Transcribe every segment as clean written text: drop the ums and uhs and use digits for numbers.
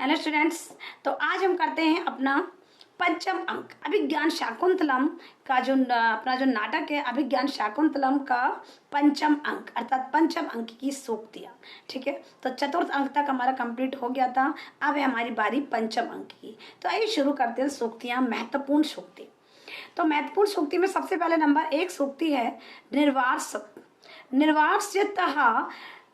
Hello students. तो आज हम करते हैं अपना पंचम अंक अभिज्ञान शाकुंतलम का अपना जो नाटक है अभिज्ञान शाकुंतलम का पंचम अंक अर्थात पंचम अंक की सूक्तियाँ। ठीक है, तो चतुर्थ अंक तक हमारा कंप्लीट हो गया था। अब है हमारी बारी पंचम अंक की। तो आइए शुरू करते हैं सूक्तियाँ, महत्वपूर्ण सूक्ति। तो महत्वपूर्ण सूक्ति में सबसे पहले नंबर 1 सूक्ति है निर्वास। निर्वास्यतः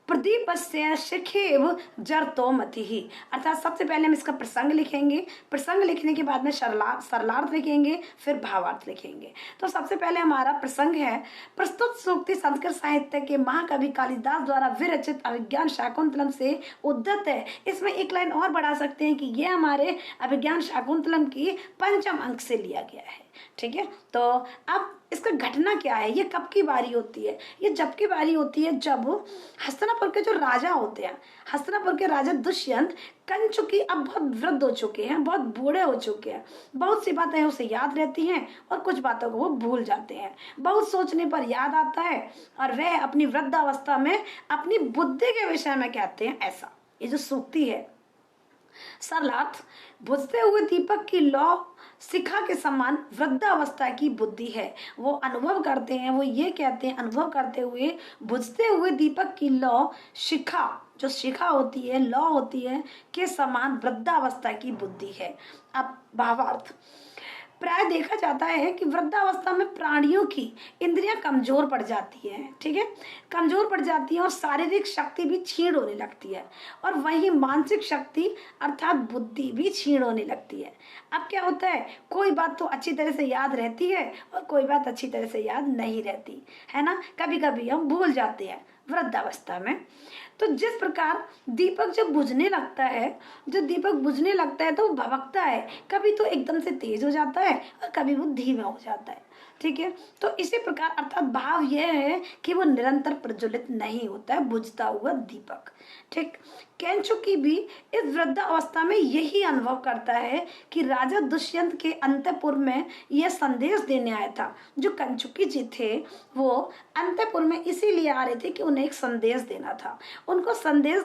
प्रदीपस्य शिखेव जरतो मतिहि। अर्थात सबसे पहले हम इसका प्रसंग लिखेंगे, प्रसंग लिखने के बाद में सरलार्थ लिखेंगे, फिर भावार्थ लिखेंगे। तो सबसे पहले हमारा प्रसंग है, प्रस्तुत सूक्ति संस्कृत साहित्य के महाकवि कालिदास द्वारा विरचित अभिज्ञान शाकुंतलम से उद्धत है। इसमें एक लाइन और बढ़ा सकते हैं कि यह हमारे अभिज्ञान शाकुंतलम की पंचम अंक से लिया गया है। ठीक है, तो अब इसका घटना क्या है, ये कब की बारी होती है? ये जब की बारी होती है जब हस्तिनापुर के जो राजा होते हैं, हस्तिनापुर के राजा दुष्यंत कंचुकी अब बहुत वृद्ध हो चुके हैं, बहुत बूढ़े हो चुके हैं। बहुत सी बातें उसे याद रहती हैं और कुछ बातों को वो भूल जाते हैं। बहुत सोचने पर याद आता है और वह अपनी वृद्धावस्था में अपनी बुद्धि के विषय में कहते हैं ऐसा। ये जो सूक्ति है, सरलार्थ, बुझते हुए दीपक की लौ शिखा के समान वृद्धावस्था की बुद्धि है। वो अनुभव करते हैं, वो ये कहते हैं अनुभव करते हुए, बुझते हुए दीपक की लौ शिखा, जो शिखा होती है, लौ होती है, के समान वृद्धावस्था की बुद्धि है। अब भावार्थ, प्राय देखा जाता है कि वृद्धावस्था में प्राणियों की इंद्रियां कमजोर पड़ जाती है। ठीक है, कमजोर पड़ जाती है और शारीरिक शक्ति भी क्षीण होने लगती है और वही मानसिक शक्ति अर्थात बुद्धि भी क्षीण होने लगती है। अब क्या होता है, कोई बात तो अच्छी तरह से याद रहती है और कोई बात अच्छी तरह से याद नहीं रहती है ना। कभी कभी हम भूल जाते हैं वृद्धावस्था में। तो जिस प्रकार दीपक जब बुझने लगता है, जो दीपक बुझने लगता है तो वो भभकता है, कभी तो एकदम से तेज हो जाता है और कभी वो धीमा हो जाता है। ठीक है, तो इसी प्रकार अर्थात भाव यह है कि वो निरंतर प्रज्वलित नहीं होता है, बुझता हुआ दीपक। ठीक, कैंचुकी भी इस वृद्धावस्था में यही अनुभव करता है कि राजा दुष्यंत के अंतपुर में यह संदेश देने आया था। जो कंचुकी जी थे वो अंतपुर में इसीलिए आ रहे थे कि उन्हें एक संदेश देना था। उनको संदेश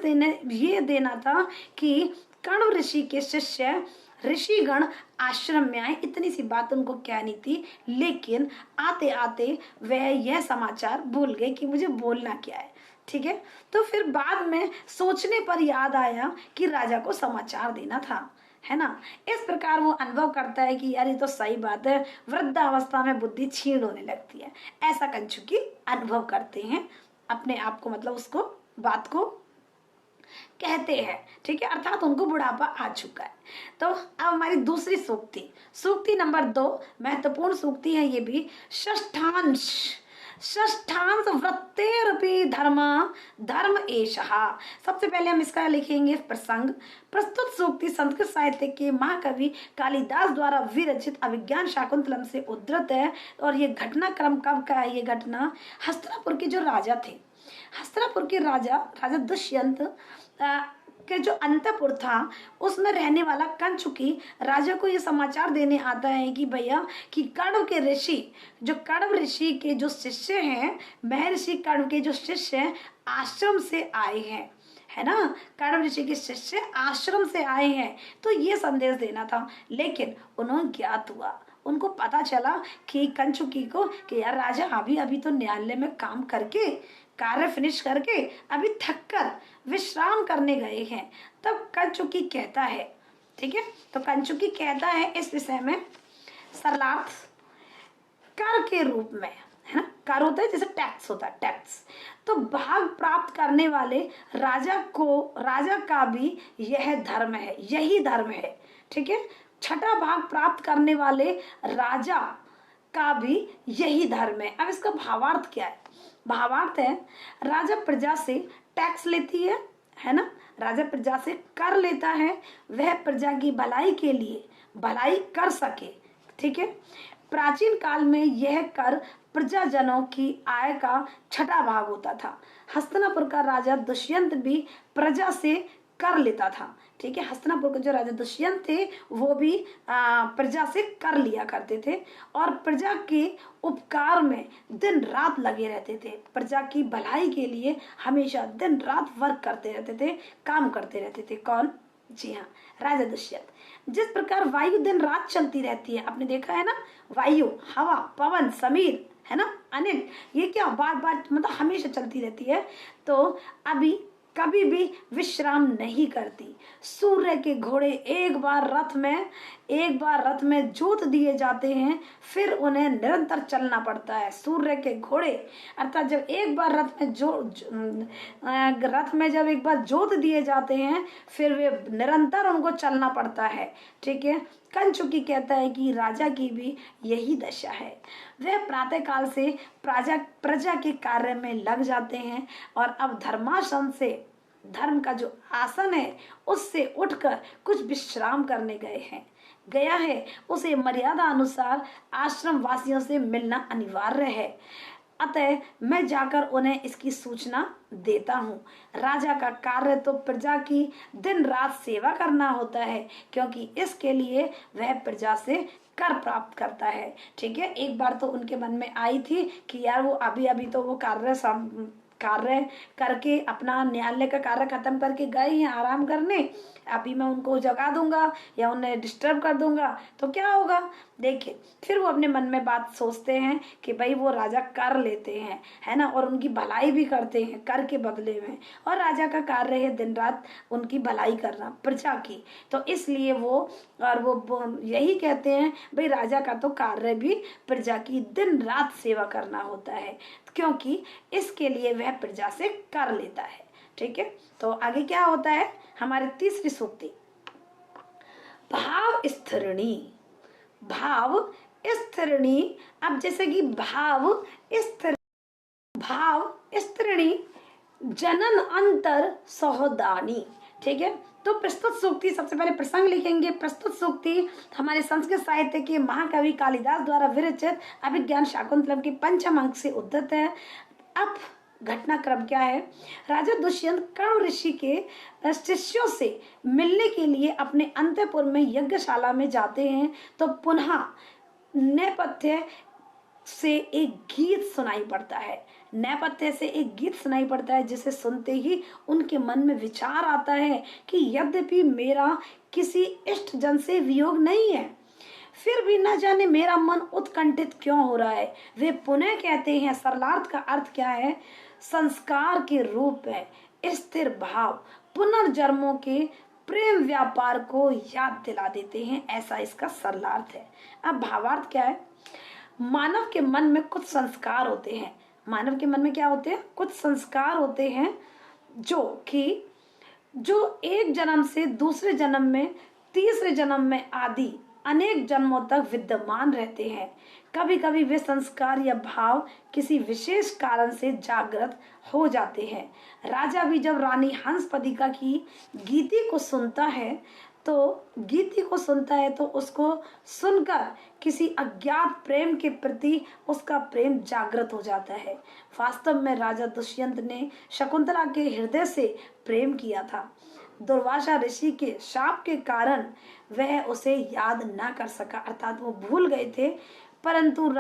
देना था कि कण्व ऋषि के शिष्य ऋषिगण आश्रम में आए। इतनी सी बात उनको कहनी थी, लेकिन आते आते वह यह समाचार भूल गए कि मुझे बोलना क्या है। ठीक है, तो फिर बाद में सोचने पर याद आया कि राजा को समाचार देना था, है ना। इस प्रकार वो अनुभव करता है कि यार ये तो सही बात है, वृद्धावस्था में बुद्धि क्षीण होने लगती है। ऐसा कंचुकी अनुभव करते हैं अपने आप को, मतलब उसको बात को कहते हैं। ठीक है, अर्थात उनको बुढ़ापा आ चुका है। तो अब हमारी दूसरी सूक्ति, सूक्ति नंबर 2, महत्वपूर्ण सूक्ति है ये भी। षष्ठांश वृत्तेरपि धर्म एषः। सबसे पहले हम इसका लिखेंगे प्रसंग। प्रस्तुत सूक्ति संस्कृत साहित्य के महाकवि कालिदास द्वारा विरचित अभिज्ञान शाकुंतलम से उद्धृत है। और ये घटनाक्रम कब का है? ये घटना हस्तिनापुर के जो राजा थे, हस्तिनापुर के राजा दुष्यंत के जो अंतपुर था उसमें रहने वाला कंचुकी राजा को ये समाचार देने आता है कि भैया कि कण्व के ऋषि, जो कण्व ऋषि के जो शिष्य हैं, महर्षि कण्व के जो शिष्य हैं आश्रम से आए हैं, है ना। कण्व ऋषि के शिष्य आश्रम से आए हैं, तो ये संदेश देना था। लेकिन उन्होंने ज्ञात हुआ, उनको पता चला कि कंचुकी को कि यार राजा अभी तो न्यायालय में काम करके, कार्य फिनिश करके अभी थक कर विश्राम करने गए हैं। तब कंचुकी कहता है, ठीक है, तो कंचुकी कहता है इस विषय में सरलार्थ, कर के रूप में, है ना। कर होता है जैसे टैक्स होता है, टैक्स। तो भाग प्राप्त करने वाले राजा का भी यह धर्म है, यही धर्म है। ठीक है, छठा भाग प्राप्त करने वाले राजा का भी यही धर्म है। अब इसका भावार्थ क्या है? भावार्थ है, राजा प्रजा से टैक्स लेती है ना, राजा प्रजा से कर लेता है, वह प्रजा की भलाई के लिए भलाई कर सके। ठीक है, प्राचीन काल में यह कर प्रजाजनों की आय का छठा भाग होता था। हस्तिनापुर का राजा दुष्यंत भी प्रजा से कर लेता था। ठीक है, हस्तिनापुर के जो राजा दुष्यंत थे वो भी प्रजा से कर लिया करते थे और प्रजा के उपकार में दिन रात लगे रहते थे। प्रजा की भलाई के लिए हमेशा दिन रात वर्क करते रहते थे, काम करते रहते थे। कौन? जी हाँ, राजा दुष्यंत। जिस प्रकार वायु दिन रात चलती रहती है, आपने देखा है ना, वायु, हवा, पवन, समीर, है ना, अनिल, ये क्या बार बार मतलब हमेशा चलती रहती है, तो अभी कभी भी विश्राम नहीं करती। सूर्य के घोड़े एक बार रथ में जोत दिए जाते हैं, फिर उन्हें निरंतर चलना पड़ता है। सूर्य के घोड़े अर्थात जब एक बार रथ में जब एक बार जोत दिए जाते हैं, फिर वे निरंतर उनको चलना पड़ता है। ठीक है। कंचुकी कहता है कि राजा की भी यही दशा है। वह प्रातः काल से प्रजा के कार्य में लग जाते हैं और अब धर्मासन से, धर्म का जो आसन है उससे उठकर कुछ विश्राम करने गया है, उसे मर्यादा अनुसार आश्रम वासियों से मिलना अनिवार्य है। अतः मैं जाकर उन्हें इसकी सूचना देता हूँ। राजा का कार्य तो प्रजा की दिन रात सेवा करना होता है, क्योंकि इसके लिए वह प्रजा से कर प्राप्त करता है। ठीक है। एक बार तो उनके मन में आई थी कि यार वो अभी तो वो कार्य करके अपना न्यायालय का कार्य खत्म करके गए हैं आराम करने, अभी मैं उनको जगा दूंगा या उन्हें डिस्टर्ब कर दूंगा तो क्या होगा। देखिए, फिर वो अपने मन में बात सोचते हैं कि भाई वो राजा कर लेते हैं, है ना, और उनकी भलाई भी करते हैं कर के बदले में, और राजा का कार्य है दिन रात उनकी भलाई करना प्रजा की, तो इसलिए वो यही कहते हैं भाई राजा का तो कार्य भी प्रजा की दिन रात सेवा करना होता है, क्योंकि इसके लिए वह प्रजा से कर लेता है। ठीक है। तो आगे क्या होता है, हमारी तीसरी सूक्ति, भाव स्थिरणी। भाव स्थिरणी, अब जैसे कि भाव स्थिरणी जनन अंतर सहोदानी। ठीक है। तो प्रस्तुत सूक्ति, सबसे पहले प्रसंग लिखेंगे। प्रस्तुत सूक्ति हमारे संस्कृत साहित्य के महाकवि कालिदास द्वारा विरचित अभिज्ञान शाकुंतलम के पंचम अंक से उद्धृत है। अब घटनाक्रम क्या है, राजा दुष्यंत कर्ण ऋषि के शिष्यों से मिलने के लिए अपने अंतःपुर में यज्ञशाला में जाते हैं, तो पुनः नेपथ्य से एक गीत सुनाई पड़ता है। नेपथ्य से एक गीत सुनाई पड़ता है जिसे सुनते ही उनके मन में विचार आता है कि यद्यपि मेरा किसी इष्ट जन से वियोग नहीं है, फिर भी न जाने मेरा मन उत्कंठित क्यों हो रहा है। वे पुनः कहते हैं, सरलार्थ का अर्थ क्या है, संस्कार के रूप में स्थिर भाव पुनर्जन्मों के प्रेम व्यापार को याद दिला देते हैं, ऐसा इसका सरलार्थ है। अब भावार्थ क्या है, मानव के मन में कुछ संस्कार होते हैं। मानव के मन में क्या होते हैं, कुछ संस्कार होते हैं जो एक जन्म से दूसरे जन्म में, तीसरे जन्म में आदि अनेक जन्मों तक विद्यमान रहते हैं। कभी कभी वे संस्कार या भाव किसी विशेष कारण से जागृत हो जाते हैं। राजा भी जब रानी हंसपदिका की गीति को सुनता है तो उसको सुनकर किसी अज्ञात प्रेम के प्रति उसका प्रेम जागृत हो जाता है। वास्तव में राजा दुष्यंत ने शकुंतला के हृदय से प्रेम किया था। दुर्वासा ऋषि के शाप के कारण वह उसे याद ना कर सका, अर्थात वो भूल गए थे, परंतु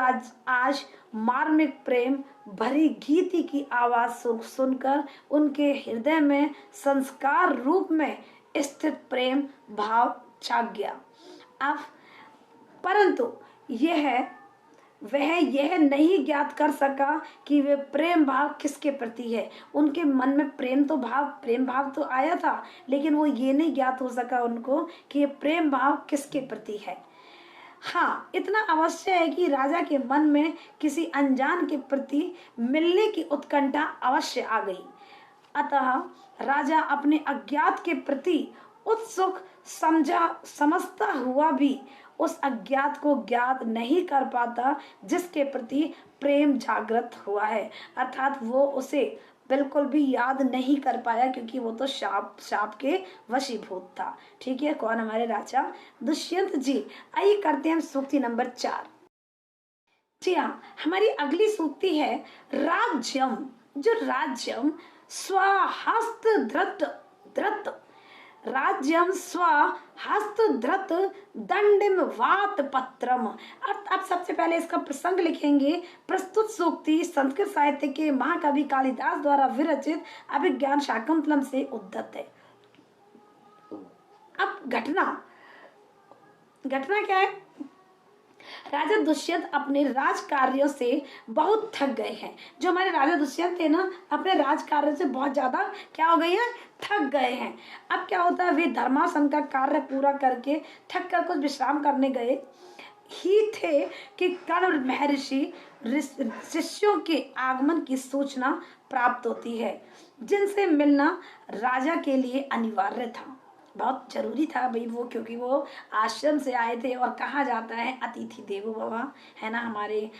आज मार्मिक प्रेम भरी गीति की आवाज सुनकर उनके हृदय में संस्कार रूप में स्थित प्रेम भाव जाग गया। अब परंतु वह यह नहीं ज्ञात कर सका कि वे प्रेम भाव किसके प्रति है। उनके मन में प्रेम भाव तो आया था, लेकिन वो ये नहीं ज्ञात हो सका उनको कि ये प्रेम भाव किसके प्रति है। हाँ, इतना अवश्य है कि राजा के मन में किसी अनजान के प्रति मिलने की उत्कंठा अवश्य आ गई। अतः राजा अपने अज्ञात के प्रति उत्सुक समझता हुआ भी उस अज्ञात को ज्ञात नहीं कर पाता जिसके प्रति प्रेम जागृत हुआ है, अर्थात वो उसे बिल्कुल भी याद नहीं कर पाया, क्योंकि वो तो शाप के वशीभूत था। ठीक है। कौन, हमारे राजा दुष्यंत जी। आइए करते हैं हम सूक्ति नंबर 4। जी हाँ, हमारी अगली सूक्ति है राज्यम। जो राज्यम स्वहस्त धृत राज्यम स्वहस्त धृत दंडिम वात पत्रम। अब सबसे पहले इसका प्रसंग लिखेंगे। प्रस्तुत सूक्ति संस्कृत साहित्य के महाकवि कालिदास द्वारा विरचित अभिज्ञान शाकुंतलम से उद्धृत है। अब घटना क्या है? राजा दुष्यंत अपने राज कार्यों से बहुत थक गए हैं। जो हमारे राजा दुष्यंत थे ना, अपने राज कार्यों से बहुत ज्यादा क्या हो गए हैं? थक गए हैं। अब क्या होता है, वे धर्मासन का कार्य पूरा करके थक कर कुछ विश्राम करने गए ही थे कि कर्ण महर्षि शिष्यों के आगमन की सूचना प्राप्त होती है, जिनसे मिलना राजा के लिए अनिवार्य था। बहुत जरूरी था भाई वो, क्योंकि वो आश्रम से आए थे। और कहा जाता है अतिथि देवो भव, है ना, हमारे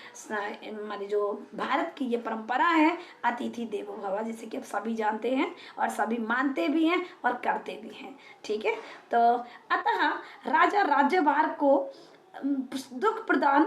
जो भारत की ये परंपरा है अतिथि देवो भव, जैसे कि आप सभी जानते हैं और सभी मानते भी हैं और करते भी हैं। ठीक है, तो अतः राजा राज्यभार को दुख प्रदान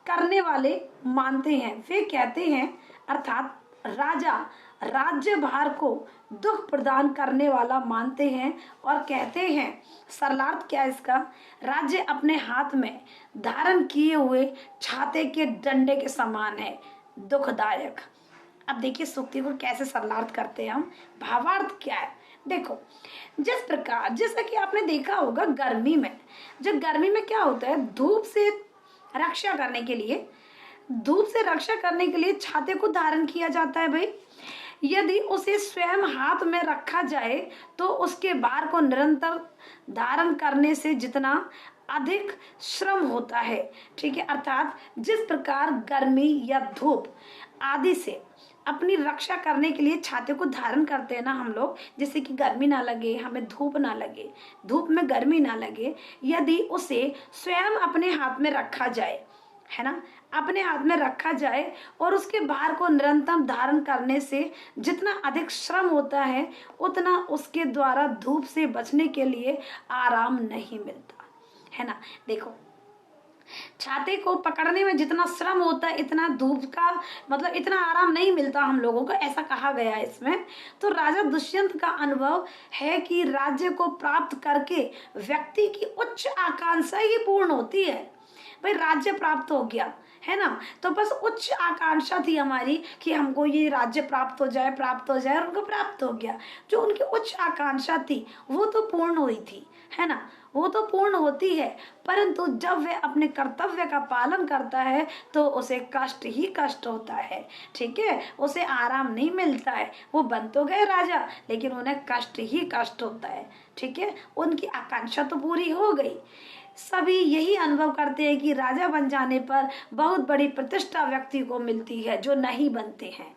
करने वाले मानते हैं। वे कहते हैं, अर्थात राजा राज्यभार को दुख प्रदान करने वाला मानते हैं और कहते हैं, सरलार्थ क्या है इसका? राज्य अपने हाथ में धारण किए हुए छाते के डंडे के समान है, दुखदायक। अब देखिए सूक्ति को कैसे सरलार्थ करते हैं हम। भावार्थ क्या है? देखो, जिस प्रकार, जैसा कि आपने देखा होगा गर्मी में, जब गर्मी में क्या होता है, धूप से रक्षा करने के लिए, छाते को धारण किया जाता है भाई। यदि उसे स्वयं हाथ में रखा जाए तो उसके भार को निरंतर धारण करने से जितना अधिक श्रम होता है। ठीक है, अर्थात जिस प्रकार गर्मी या धूप आदि से अपनी रक्षा करने के लिए छाते को धारण करते हैं ना हम लोग, जिससे कि गर्मी ना लगे, हमें धूप ना लगे, धूप में गर्मी ना लगे, यदि उसे स्वयं अपने हाथ में रखा जाए, है ना, अपने हाथ में रखा जाए और उसके भार को निरंतर धारण करने से जितना अधिक श्रम होता है, उतना उसके द्वारा धूप से बचने के लिए आराम नहीं मिलता, है ना। देखो, छाते को पकड़ने में जितना श्रम होता है, इतना धूप का मतलब इतना आराम नहीं मिलता हम लोगों को, ऐसा कहा गया है इसमें। तो राजा दुष्यंत का अनुभव है कि राज्य को प्राप्त करके व्यक्ति की उच्च आकांक्षा ही पूर्ण होती है। भाई राज्य प्राप्त हो गया, है ना, तो बस उच्च आकांक्षा थी हमारी कि हमको ये राज्य प्राप्त हो जाए, और उनको प्राप्त हो गया। जो उनकी उच्च आकांक्षा थी वो तो पूर्ण हुई थी, है ना, वो तो पूर्ण होती है। परंतु जब वह अपने कर्तव्य का पालन करता है तो उसे कष्ट ही कष्ट होता है। ठीक है, उसे आराम नहीं मिलता है। वो बन तो गए राजा, लेकिन उन्हें कष्ट ही कष्ट होता है। ठीक है, उनकी आकांक्षा तो पूरी हो गई। सभी यही अनुभव करते हैं कि राजा बन जाने पर बहुत बड़ी प्रतिष्ठा व्यक्ति को मिलती है। जो नहीं बनते हैं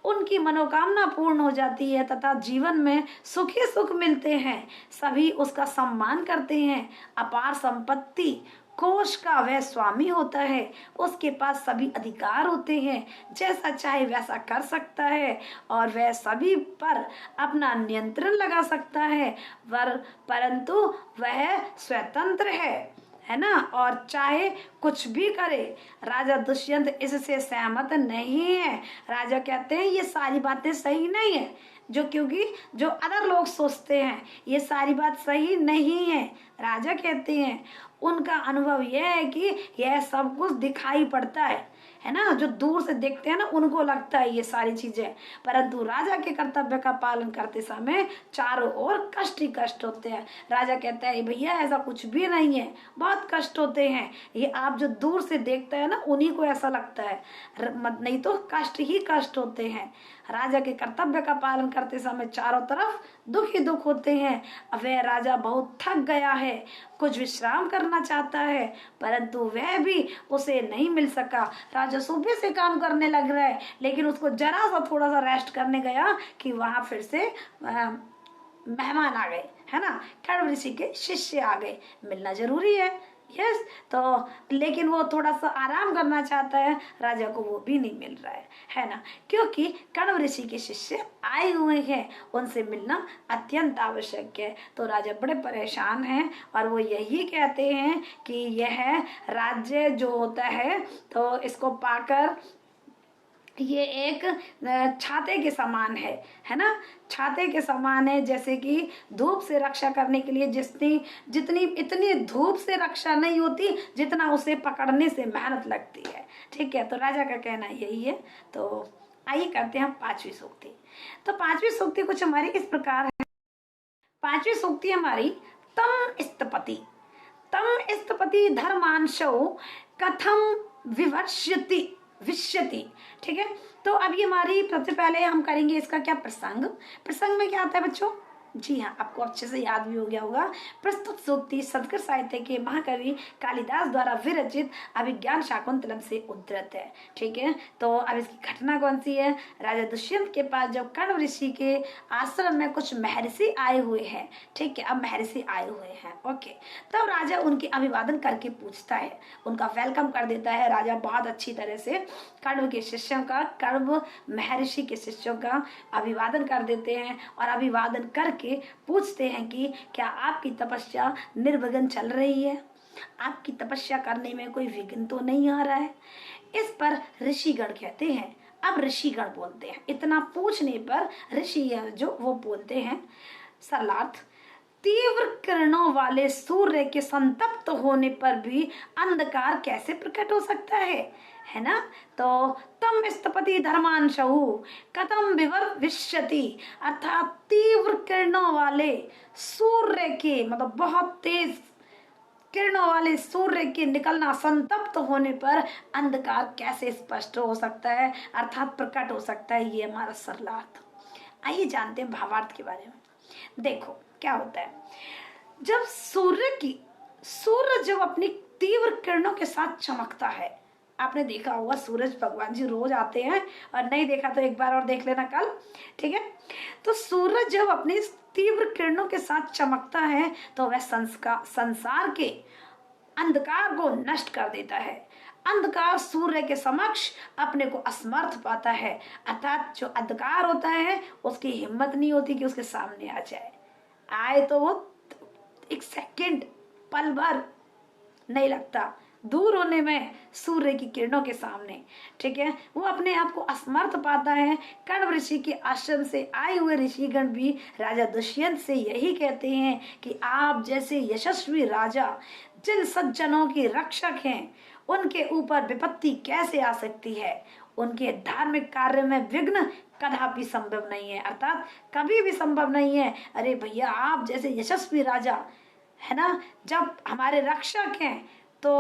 उनकी मनोकामना पूर्ण हो जाती है तथा जीवन में सुख ही सुख मिलते हैं। सभी उसका सम्मान करते हैं। अपार संपत्ति कोष का वह स्वामी होता है। उसके पास सभी अधिकार होते हैं, जैसा चाहे वैसा कर सकता है और वह सभी पर अपना नियंत्रण लगा सकता है। परंतु वह स्वतंत्र है ना, और चाहे कुछ भी करे। राजा दुष्यंत इससे सहमत नहीं है। राजा कहते हैं ये सारी बातें सही नहीं है, क्योंकि जो अदर लोग सोचते हैं ये सारी बात सही नहीं है। राजा कहते हैं उनका अनुभव यह है कि यह सब कुछ दिखाई पड़ता है ना, जो दूर से देखते हैं ना उनको लगता है ये सारी चीजें, परंतु राजा के कर्तव्य का पालन करते समय चारों ओर कष्ट ही कष्ट होते हैं। राजा कहता है भैया ऐसा कुछ भी नहीं है, बहुत कष्ट होते हैं। ये आप जो दूर से देखते हैं ना उन्हीं को ऐसा लगता है, नहीं तो कष्ट ही कष्ट होते हैं। राजा के कर्तव्य का पालन करते समय चारों तरफ दुख ही दुख होते हैं। अब वह राजा बहुत थक गया है, कुछ विश्राम करना चाहता है, परंतु वह भी उसे नहीं मिल सका। राजा सुबह से काम करने लग रहा है, लेकिन उसको जरा सा थोड़ा सा रेस्ट करने गया कि वहां फिर से मेहमान आ गए, है ना, कण्व ऋषि के शिष्य आ गए। मिलना जरूरी है, यस, तो लेकिन वो थोड़ा सा आराम करना चाहता है, राजा को वो भी नहीं मिल रहा है ना, क्योंकि कण्व ऋषि के शिष्य आए हुए हैं, उनसे मिलना अत्यंत आवश्यक है। तो राजा बड़े परेशान हैं और वो यही कहते हैं कि यह राज्य जो होता है तो इसको पाकर ये एक छाते के समान है ना, छाते के समान है। जैसे कि धूप से रक्षा करने के लिए इतनी धूप से रक्षा नहीं होती जितना उसे पकड़ने से मेहनत लगती है। ठीक है, तो राजा का कहना यही है। तो आइए करते हैं पांचवी सूक्ति। तो पांचवी सूक्ति कुछ हमारी इस प्रकार है। पांचवी सूक्ति हमारी तम स्तपति धर्मांशो कथम विवक्ष्यति विश्यति। ठीक है, तो अब ये हमारी सबसे पहले हम करेंगे इसका क्या प्रसंग में क्या आता है बच्चों? जी हाँ, आपको अच्छे से याद भी हो गया होगा। प्रस्तुत सूक्ति संस्कृत साहित्य के महाकवि कालिदास द्वारा विरचित अभिज्ञान शाकुंतलम से उद्धृत है। ठीक है, तो अब इसकी घटना कौन सी है? राजा दुष्यंत के पास जब कण्व ऋषि के आश्रम में कुछ महर्षि आए हुए हैं, ठीक है, अब महर्षि आए हुए हैं, ओके, तब राजा उनके अभिवादन करके पूछता है, उनका वेलकम कर देता है राजा बहुत अच्छी तरह से। कण्व के शिष्यों का, कण्व महर्षि के शिष्यों का अभिवादन कर देते हैं और अभिवादन करके पूछते हैं कि क्या आपकी तपस्या निर्विघ्न चल रही है? आपकी तपस्या करने में कोई विघ्न तो नहीं आ रहा है? इस पर ऋषिगण कहते हैं, अब ऋषिगण बोलते हैं, इतना पूछने पर ऋषि जो वो बोलते हैं, सरलार्थ, तीव्र किरणों वाले सूर्य के संतप्त होने पर भी अंधकार कैसे प्रकट हो सकता है ना? तो तम स्तपति धर्मांशु कथम विवर्विष्यति, अर्थात तीव्र किरणों वाले सूर्य के, मतलब बहुत तेज किरणों वाले सूर्य के निकलना, संतप्त होने पर अंधकार कैसे स्पष्ट हो सकता है, अर्थात प्रकट हो सकता है, ये हमारा सरलार्थ। आइए जानते हैं भावार्थ के बारे में। देखो क्या होता है, जब सूरज जब अपनी तीव्र किरणों के साथ चमकता है, आपने देखा होगा सूरज भगवान जी रोज आते हैं, और नहीं देखा तो एक बार और देख लेना कल, ठीक है। तो सूरज जब अपनी तीव्र किरणों के साथ चमकता है तो वह संसार के अंधकार को नष्ट कर देता है। अंधकार सूर्य के समक्ष अपने को असमर्थ पाता है, अर्थात जो अंधकार होता है उसकी हिम्मत नहीं होती कि उसके सामने आ जाए, आए तो वो एक सेकंड, पल भर नहीं लगता दूर होने में सूर्य की किरणों के सामने, ठीक है, वो अपने आप को असमर्थ पाता है। कण्व ऋषि के आश्रम से आए हुए ऋषिगण भी राजा दुष्यंत से यही कहते हैं कि आप जैसे यशस्वी राजा जिन सज्जनों के रक्षक हैं, उनके ऊपर विपत्ति कैसे आ सकती है? उनके धार्मिक कार्य में विघ्न कदापि संभव नहीं है, अर्थात कभी भी संभव नहीं है। अरे भैया, आप जैसे यशस्वी राजा है ना, जब हमारे रक्षक हैं तो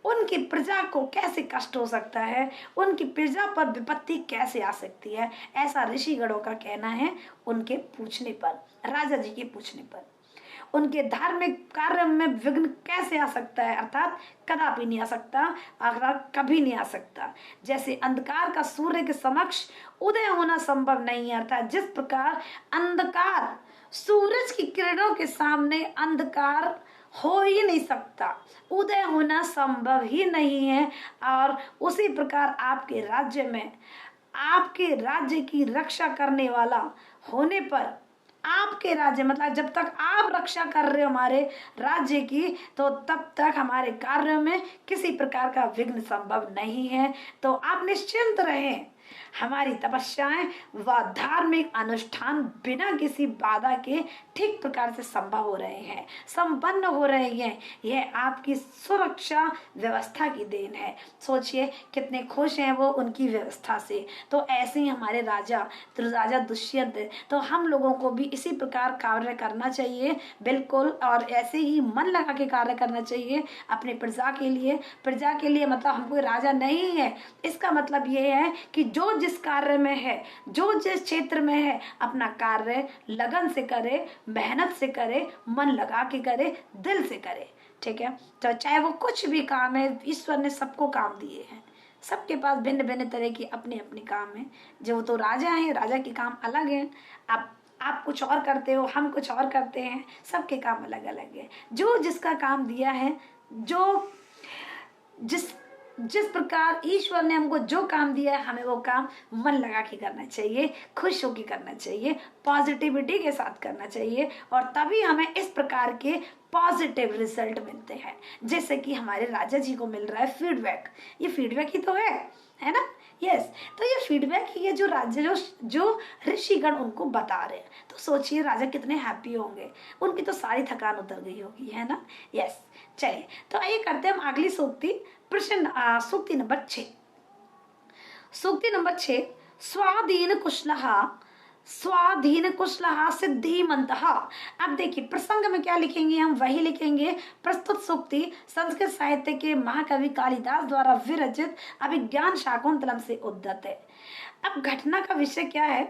उनकी प्रजा को कैसे कष्ट हो सकता है, उनकी प्रजा पर विपत्ति कैसे आ सकती है? ऐसा ऋषिगणों का कहना है। उनके पूछने पर, राजा जी के पूछने पर, उनके धार्मिक कार्य में विघ्न कैसे आ सकता है, अर्थात कदापि नहीं आ सकता, अर्थात कभी नहीं आ सकता। जैसे अंधकार का सूर्य के समक्ष उदय होना संभव नहीं है, अर्थात जिस प्रकार अंधकार सूरज की किरणों के सामने अंधकार हो ही नहीं सकता, उदय होना संभव ही नहीं है, और उसी प्रकार आपके राज्य में, आपके राज्य की रक्षा करने वाला होने पर, आपके राज्य मतलब जब तक आप रक्षा कर रहे हो हमारे राज्य की, तो तब तक हमारे कार्य में किसी प्रकार का विघ्न संभव नहीं है। तो आप निश्चिंत रहें, हमारी तपस्याएं व धार्मिक अनुष्ठान बिना किसी बाधा के ठीक प्रकार से संभव हो रहे हैं, संपन्न हो रहे हैं। यह आपकी सुरक्षा व्यवस्था की देन है। सोचिए कितने खुश हैं वो उनकी व्यवस्था से। तो ऐसे ही हमारे राजा दुष्यंत, तो हम लोगों को भी इसी प्रकार कार्य करना चाहिए, बिल्कुल, और ऐसे ही मन लगा के कार्य करना चाहिए अपने प्रजा के लिए। मतलब हम कोई राजा नहीं है, इसका मतलब ये है कि जो जिस कार्य में है, जो जिस क्षेत्र में है, अपना कार्य लगन से करे, मेहनत से करे, मन लगा के करे, दिल से करे, ठीक है। तो चाहे वो कुछ भी काम है, ईश्वर ने सबको काम दिए हैं, सबके पास भिन्न भिन्न तरह की अपने अपने काम है। जो तो राजा है, राजा के काम अलग है, आप कुछ और करते हो, हम कुछ और करते हैं, सबके काम अलग अलग है। जो जिसका काम दिया है, जो जिस प्रकार ईश्वर ने हमको जो काम दिया है, हमें वो काम मन लगा के करना चाहिए, खुश होकर करना चाहिए, पॉजिटिविटी के साथ करना चाहिए, और तभी हमें इस प्रकार के पॉजिटिव रिजल्ट मिलते हैं, जैसे कि हमारे राजा जी को मिल रहा है फीडबैक। ये फीडबैक ही तो है ना? यस। तो ये फीडबैक ही है जो ऋषिगण उनको बता रहे हैं। तो सोचिए राजा कितने हैप्पी होंगे, उनकी तो सारी थकान उतर गई होगी, है ना? यस। चलिए, तो आइए करते हैं हम अगली सूक्ति, सूक्ति नंबर 6। सूक्ति नंबर 6, स्वाधीन कुशलः स्वाधीन कुशलहा सिद्धि मंतहा। अब देखिए प्रसंग में क्या लिखेंगे, हम वही लिखेंगे। प्रस्तुत सूक्ति संस्कृत साहित्य के महाकवि कालिदास द्वारा विरचित अभिज्ञान शाकुंतलम से उद्धत है। अब घटना का विषय क्या है,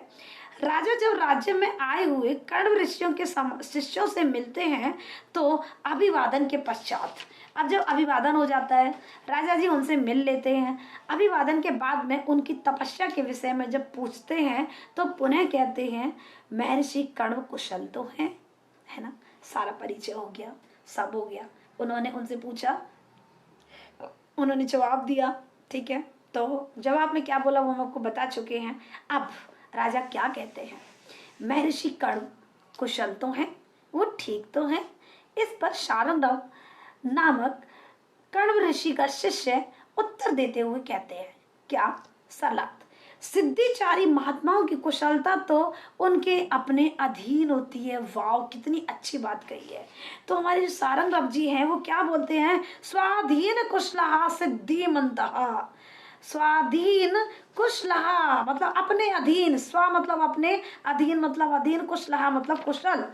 राजा जब राज्य में आए हुए कण्व ऋषियों के शिष्यों से मिलते हैं तो अभिवादन के पश्चात, अब जब अभिवादन हो जाता है, राजा जी उनसे मिल लेते हैं। अभिवादन के बाद में उनकी तपस्या के विषय में जब पूछते हैं तो पुनः कहते हैं महर्षि कण्व कुशल तो हैं, है ना। सारा परिचय हो गया, सब हो गया। उन्होंने उनसे पूछा, उन्होंने जवाब दिया, ठीक है। तो जवाब में क्या बोला वो हम आपको बता चुके हैं। अब राजा क्या कहते हैं, महर्षि कण्व कुशल तो हैं, वो ठीक तो हैं। इस पर शारंगधव नामक कण्व ऋषि का शिष्य उत्तर देते हुए कहते हैं, क्या सरलार्थ, सिद्धिचारी महात्माओं की कुशलता तो उनके अपने अधीन होती है। वाव, कितनी अच्छी बात कही है। तो हमारे जो सारंगधव जी हैं वो क्या बोलते हैं, स्वाधीन कुशलहा सिद्धि मंतहा। स्वाधीन कुशलहा मतलब अपने अधीन, स्व मतलब अपने, अधीन मतलब अधीन, कुशलहा मतलब कुशल,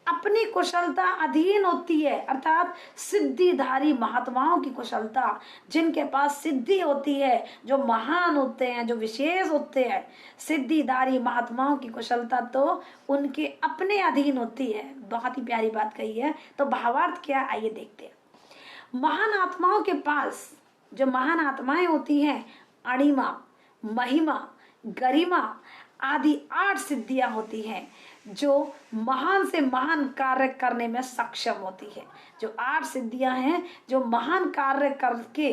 अपनी कुशलता अधीन होती है। अर्थात सिद्धिधारी महात्माओं की कुशलता, जिनके पास सिद्धि होती है, जो महान होते हैं, जो विशेष होते हैं, सिद्धिधारी महात्माओं की कुशलता तो उनके अपने अधीन होती है। बहुत ही प्यारी बात कही है। तो भावार्थ क्या, आइए देखते हैं। महान आत्माओं के पास, जो महान आत्माएं होती हैं, अणिमा, महिमा, गरिमा आदि 8 सिद्धियां होती हैं जो महान से महान कार्य करने में सक्षम होती है। जो 8 सिद्धियां हैं जो महान कार्य करके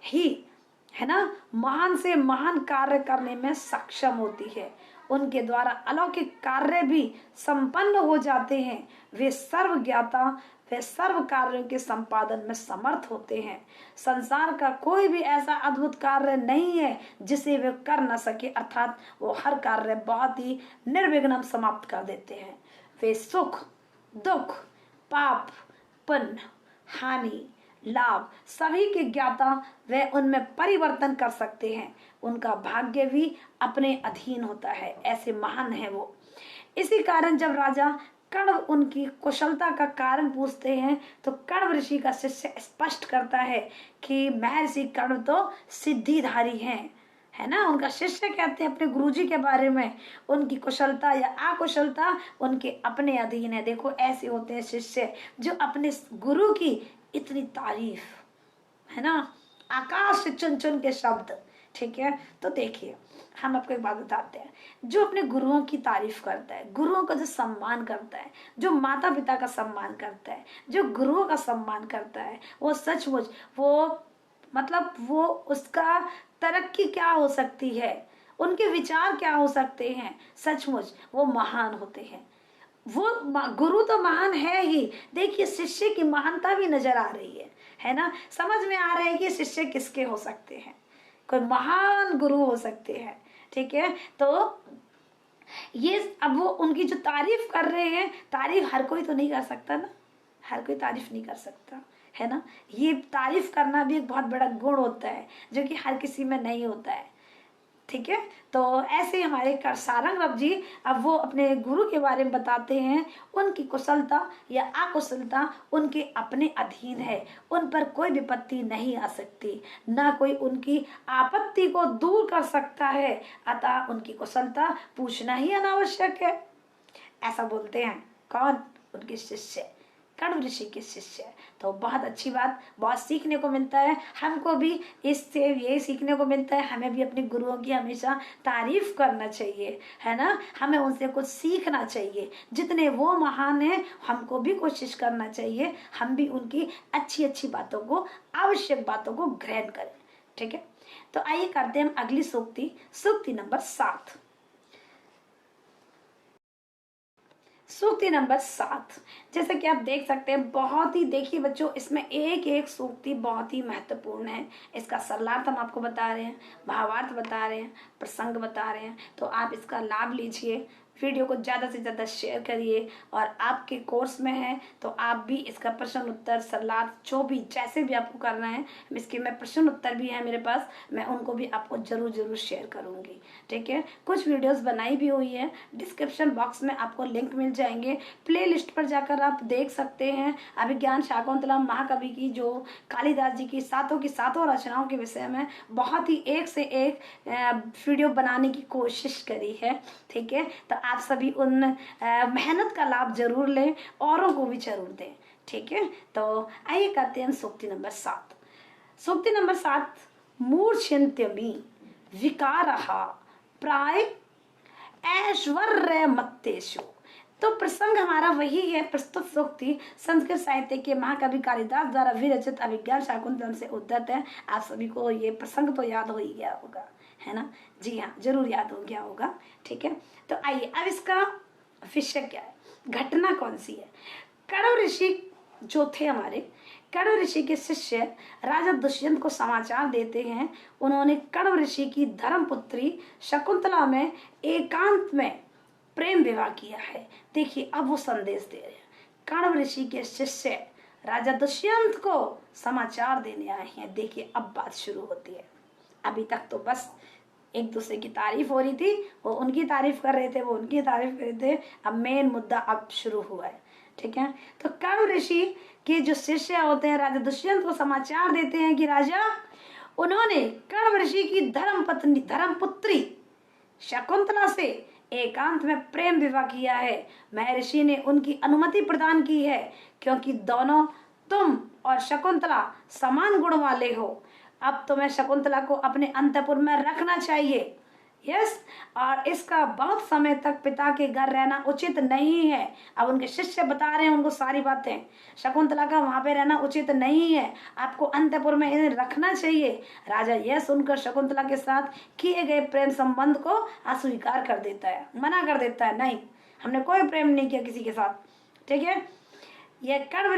ही, है ना, महान से महान कार्य करने में सक्षम होती है। उनके द्वारा अलौकिक कार्य भी संपन्न हो जाते हैं। वे सर्वज्ञाता, वे सर्व कार्यों के संपादन में समर्थ होते हैं। संसार का कोई भी ऐसा अद्भुत कार्य नहीं है जिसे वे कर न सके, अर्थात वो हर कार्य बहुत ही निर्विघ्न समाप्त कर देते हैं। वे सुख, दुख, पाप, पुण्य, हानि, लाभ सभी के ज्ञाता, वे उनमें परिवर्तन कर सकते हैं। उनका भाग्य भी अपने अधीन होता है। ऐसे महान है वो। इसी कारण जब राजा कण्व उनकी कुशलता का कारण पूछते हैं तो कण्व ऋषि का शिष्य स्पष्ट करता है कि महर्षि कण्व तो सिद्धिधारी हैं, है ना। उनका शिष्य कहते हैं अपने गुरुजी के बारे में, उनकी कुशलता या अकुशलता उनके अपने अधीन है। देखो ऐसे होते हैं शिष्य जो अपने गुरु की इतनी तारीफ, है ना, आकाश से चुन चुन के शब्द, ठीक है। तो देखिए हम आपको एक बात बताते हैं, जो अपने गुरुओं की तारीफ करता है, गुरुओं का जो सम्मान करता है, जो माता पिता का सम्मान करता है, जो गुरुओं का सम्मान करता है, वो सचमुच वो मतलब वो उसका तरक्की क्या हो सकती है, उनके विचार क्या हो सकते हैं, सचमुच वो महान होते हैं। वो गुरु तो महान है ही, देखिए शिष्य की महानता भी नजर आ रही है ना। समझ में आ रहा है कि शिष्य किसके हो सकते हैं, कोई महान गुरु हो सकते हैं, ठीक है। तो ये अब वो उनकी जो तारीफ कर रहे हैं, तारीफ हर कोई तो नहीं कर सकता ना, हर कोई तारीफ नहीं कर सकता, है ना। ये तारीफ करना भी एक बहुत बड़ा गुण होता है जो कि हर किसी में नहीं होता है, ठीक है। तो ऐसे हमारे सारंगधव जी अब वो अपने गुरु के बारे में बताते हैं। उनकी कुशलता या अकुशलता उनके अपने अधीन है, उन पर कोई विपत्ति नहीं आ सकती, ना कोई उनकी आपत्ति को दूर कर सकता है। अतः उनकी कुशलता पूछना ही अनावश्यक है। ऐसा बोलते हैं कौन, उनके शिष्य, कण्व ऋषि के शिष्य। तो बहुत अच्छी बात, बहुत सीखने को मिलता है हमको भी, इससे यही सीखने को मिलता है हमें भी अपने गुरुओं की हमेशा तारीफ करना चाहिए, है ना। हमें उनसे कुछ सीखना चाहिए, जितने वो महान हैं हमको भी कोशिश करना चाहिए, हम भी उनकी अच्छी अच्छी बातों को, आवश्यक बातों को ग्रहण करें, ठीक है। तो आइए करते हैं हम अगली सूक्ति, सूक्ति नंबर 7। सूक्ति नंबर 7 जैसे कि आप देख सकते हैं, बहुत ही, देखिए बच्चों इसमें एक एक सूक्ति बहुत ही महत्वपूर्ण है। इसका सरलार्थ हम आपको बता रहे हैं, भावार्थ बता रहे हैं, प्रसंग बता रहे हैं, तो आप इसका लाभ लीजिए, वीडियो को ज़्यादा से ज़्यादा शेयर करिए। और आपके कोर्स में है तो आप भी इसका प्रश्न उत्तर सलाह जो भी जैसे भी आपको करना है, इसके में प्रश्न उत्तर भी है मेरे पास, मैं उनको भी आपको जरूर शेयर करूँगी। ठीक है, कुछ वीडियोस बनाई भी हुई है, डिस्क्रिप्शन बॉक्स में आपको लिंक मिल जाएंगे, प्ले लिस्ट पर जाकर आप देख सकते हैं। अभिज्ञान शाकुंतलम महाकवि की जो कालिदास जी की सातों रचनाओं के विषय में बहुत ही एक से एक वीडियो बनाने की कोशिश करी है। ठीक है, तो आप सभी उन मेहनत का लाभ जरूर लें, औरों को भी जरूर दें। ठीक है, तो आइए करते हैं सूक्ति नंबर 7। सूक्ति नंबर 7, मूर्छन्त्यमि विकारः प्राय ऐश्वर्य मत्तेषु। तो प्रसंग हमारा वही है, प्रस्तुत सूक्ति संस्कृत साहित्य के महाकवि कालिदास द्वारा विरचित अभिज्ञान शाकुंतलम से उद्धत है। आप सभी को ये प्रसंग तो याद हो ही गया होगा, है ना? जी हाँ, जरूर याद हो गया होगा। ठीक है, तो आइए अब इसका विषय क्या है, घटना कौन सी है। कण्व ऋषि जो थे हमारे, कण्व ऋषि के शिष्य राजा दुष्यंत को समाचार देते हैं, उन्होंने कण्व ऋषि की धर्मपुत्री शकुंतला में एकांत में प्रेम विवाह किया है। देखिए अब वो संदेश दे रहे हैं, कण्व ऋषि के शिष्य राजा दुष्यंत को समाचार देने आए हैं। देखिए अब बात शुरू होती है। अभी तक तो बस एक दूसरे की तारीफ हो रही थी, वो उनकी तारीफ कर रहे थे, वो उनकी तारीफ कर रहे थे। अब मेन मुद्दा अब शुरू हुआ है। ठीक है, तो कण्व ऋषि के जो शिष्य होते हैं राजा दुष्यंत को समाचार देते हैं कि राजा, उन्होंने कण्व ऋषि की धर्मपुत्री शकुंतला से एकांत में प्रेम विवाह किया है। महर्षि ने उनकी अनुमति प्रदान की है, क्योंकि दोनों तुम और शकुंतला समान गुण वाले हो। अब तुम्हें शकुंतला को अपने अंतपुर में रखना चाहिए। यस, और इसका बहुत समय तक पिता के घर रहना उचित नहीं है। अब उनके शिष्य बता रहे हैं उनको सारी बातें, शकुंतला का वहां पे रहना उचित नहीं है, आपको अंतपुर में इन्हें रखना चाहिए। राजा यह सुनकर शकुंतला के साथ किए गए प्रेम संबंध को अस्वीकार कर देता है, मना कर देता है, नहीं, हमने कोई प्रेम नहीं किया किसी के साथ। ठीक है, यह कण्व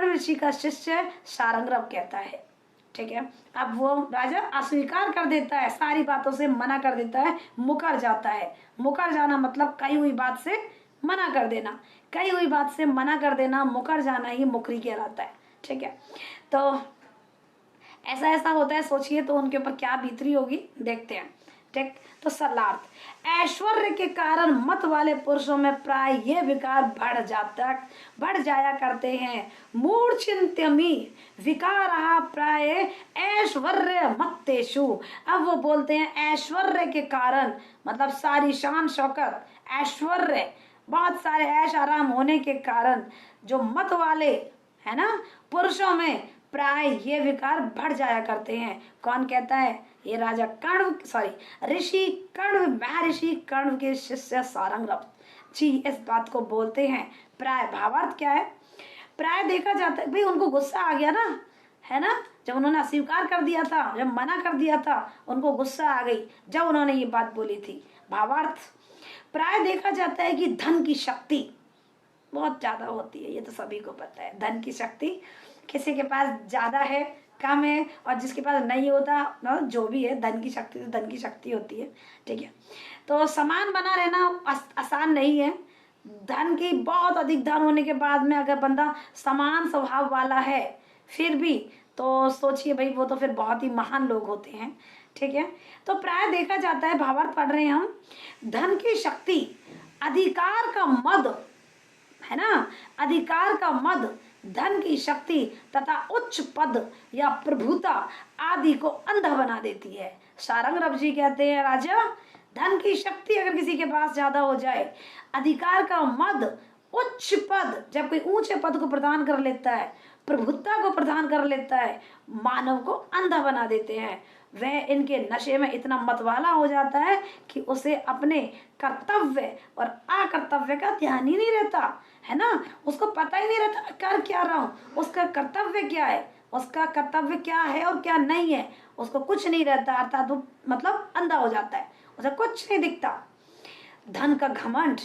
ऋषि का शिष्य शारंगरव कहता है। ठीक है, अब वो राजा अस्वीकार कर देता है, सारी बातों से मना कर देता है, मुकर जाता है। मुकर जाना मतलब कही हुई बात से मना कर देना, कही हुई बात से मना कर देना, मुकर जाना ही मुकरी कहलाता है। ठीक है, तो ऐसा होता है, सोचिए तो उनके ऊपर क्या बीतरी होगी, देखते हैं। ठीक, तो सरलार्थ, ऐश्वर्य के कारण मत वाले पुरुषों में प्राय ये विकार बढ़ जाया करते हैं। मूर्छन्त्यमि विकारः प्राय ऐश्वर्य मत्तेषु। अब वो बोलते हैं ऐश्वर्य के कारण, मतलब सारी शान शौकत, ऐश्वर्य, बहुत सारे ऐश आराम होने के कारण जो मत वाले है ना पुरुषों में प्राय ये विकार बढ़ जाया करते हैं। कौन कहता है? ये राजा ऋषि कण्व, महर्षि कण्व के शिष्य शारंगरव जी इस बात को बोलते हैं। प्राय भावार्थ क्या है? प्राय देखा जाता है भाई, उनको गुस्सा आ गया ना, है ना, जब उन्होंने अस्वीकार कर दिया था, जब मना कर दिया था, उनको गुस्सा आ गई जब उन्होंने ये बात बोली थी। भावार्थ, प्राय देखा जाता है कि धन की शक्ति बहुत ज्यादा होती है, ये तो सभी को पता है। धन की शक्ति किसी के पास ज्यादा है, कम है, और जिसके पास नहीं होता ना, जो भी है, धन की शक्ति तो धन की शक्ति होती है। ठीक है, तो समान बना रहना आसान नहीं है। धन की बहुत अधिक धन होने के बाद में अगर बंदा समान स्वभाव वाला है फिर भी, तो सोचिए भाई, वो तो फिर बहुत ही महान लोग होते हैं। ठीक है, तो प्राय देखा जाता है, भावार्थ पढ़ रहे हैं हम, धन की शक्ति, अधिकार का मद, है ना, अधिकार का मद, धन की शक्ति तथा उच्च पद या प्रभुता आदि को अंधा बना देती है। शारंगरव जी कहते हैं, राजा, धन की शक्ति अगर किसी के पास ज्यादा हो जाए, अधिकार का मद, उच्च पद, जब कोई ऊंचे पद को प्रदान कर लेता है, प्रभुता को प्रदान कर लेता है, मानव को अंधा बना देते हैं। वह इनके नशे में इतना मतवाला हो जाता है कि उसे अपने कर्तव्य और अकर्तव्य का ध्यान ही नहीं रहता, है ना, उसको पता ही नहीं रहता कर क्या रहा हूँ, उसका कर्तव्य क्या है, उसका कर्तव्य क्या है और क्या नहीं है, उसको कुछ नहीं रहता, अर्थात वो मतलब अंधा हो जाता है, उसे कुछ नहीं दिखता। धन का घमंड,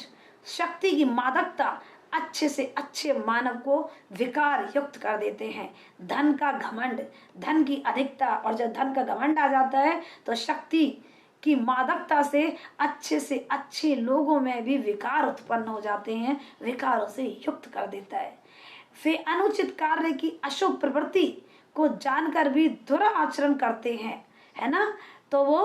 शक्ति की मादकता अच्छे से अच्छे मानव को विकार युक्त कर देते हैं। धन का घमंड, धन की अधिकता, और जब धन का घमंड आ जाता है तो शक्ति कि मादकता से अच्छे लोगों में भी विकार उत्पन्न हो जाते हैं, विकारों से युक्त कर देता है। वे अनुचित कार्य की अशुभ प्रवृत्ति को जानकर भी दुराचरण करते हैं, है ना। तो वो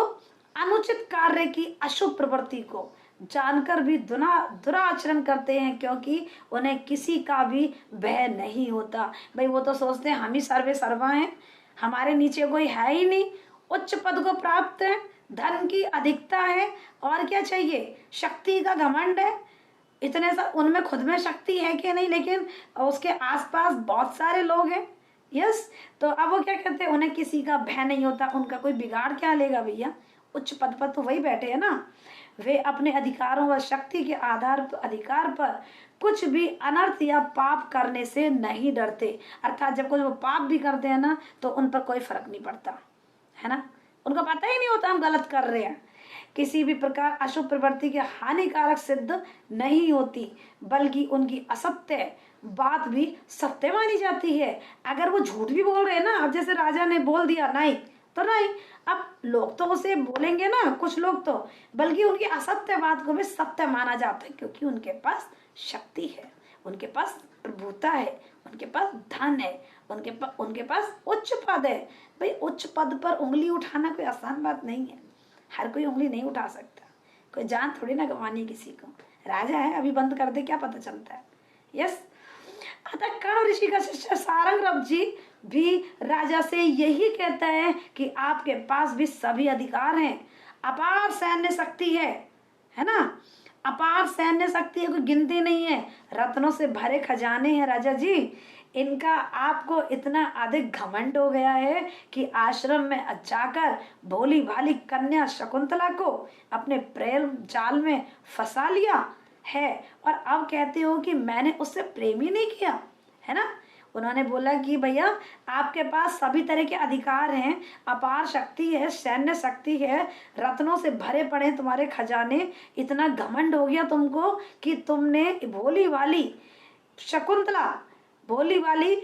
अनुचित कार्य की अशुभ प्रवृत्ति को जानकर भी दुराचरण करते हैं, क्योंकि उन्हें किसी का भी भय नहीं होता। भाई वो तो सोचते हैं हम ही सर्वे सर्वा हैं, हमारे नीचे कोई है ही नहीं, उच्च पद को प्राप्त है, धन की अधिकता है, और क्या चाहिए, शक्ति का घमंड है। इतने सा उनमें खुद में शक्ति है कि नहीं, लेकिन उसके आसपास बहुत सारे लोग हैं। यस, तो अब वो क्या कहते हैं, उन्हें किसी का भय नहीं होता, उनका कोई बिगाड़ क्या लेगा भैया, उच्च पद पर तो वही बैठे हैं ना। वे अपने अधिकारों व शक्ति के अधिकार पर कुछ भी अनर्थ या पाप करने से नहीं डरते। अर्थात जब कोई वो पाप भी करते हैं ना, तो उन पर कोई फर्क नहीं पड़ता, है ना। उनको पता ही नहीं होता हम गलत कर रहे हैं। किसी भी प्रकार अशुभ प्रवृत्ति के हानिकारक सिद्ध नहीं होती, बल्कि उनकी असत्य बात भी सत्य मानी जाती है। अगर वो झूठ भी बोल रहे हैं ना, अब जैसे राजा ने बोल दिया नहीं तो नहीं, अब लोग तो उसे बोलेंगे ना, कुछ लोग तो, बल्कि उनकी असत्य बात को भी सत्य माना जाता है, क्योंकि उनके पास शक्ति है, उनके पास प्रभुता है, उनके पास धन है, उनके पास उच्च पद है। भाई उच्च पद पर उंगली उठाना कोई आसान बात नहीं है, हर कोई उंगली नहीं उठा सकता, कोई जान थोड़ी ना गंवानी किसी को। राजा है, अभी बंद कर दे क्या पता चलता है। यस, अतः कर्ण ऋषि का शिष्य सारंग जी भी राजा से यही कहता है कि आपके पास भी सभी अधिकार हैं, अपार सैन्य शक्ति है ना, अपार सैन्य शक्ति है, कोई गिनती नहीं है, रत्नों से भरे खजाने हैं राजा जी। इनका आपको इतना अधिक घमंड हो गया है कि आश्रम में जाकर भोली भाली कन्या शकुंतला को अपने प्रेम जाल में फंसा लिया है, और अब कहते हो कि मैंने उससे प्रेम ही नहीं किया, है ना। उन्होंने बोला कि भैया आपके पास सभी तरह के अधिकार हैं, अपार शक्ति है, सैन्य शक्ति है, रत्नों से भरे पड़े तुम्हारे खजाने, इतना घमंड हो गया तुमको कि तुमने भोली वाली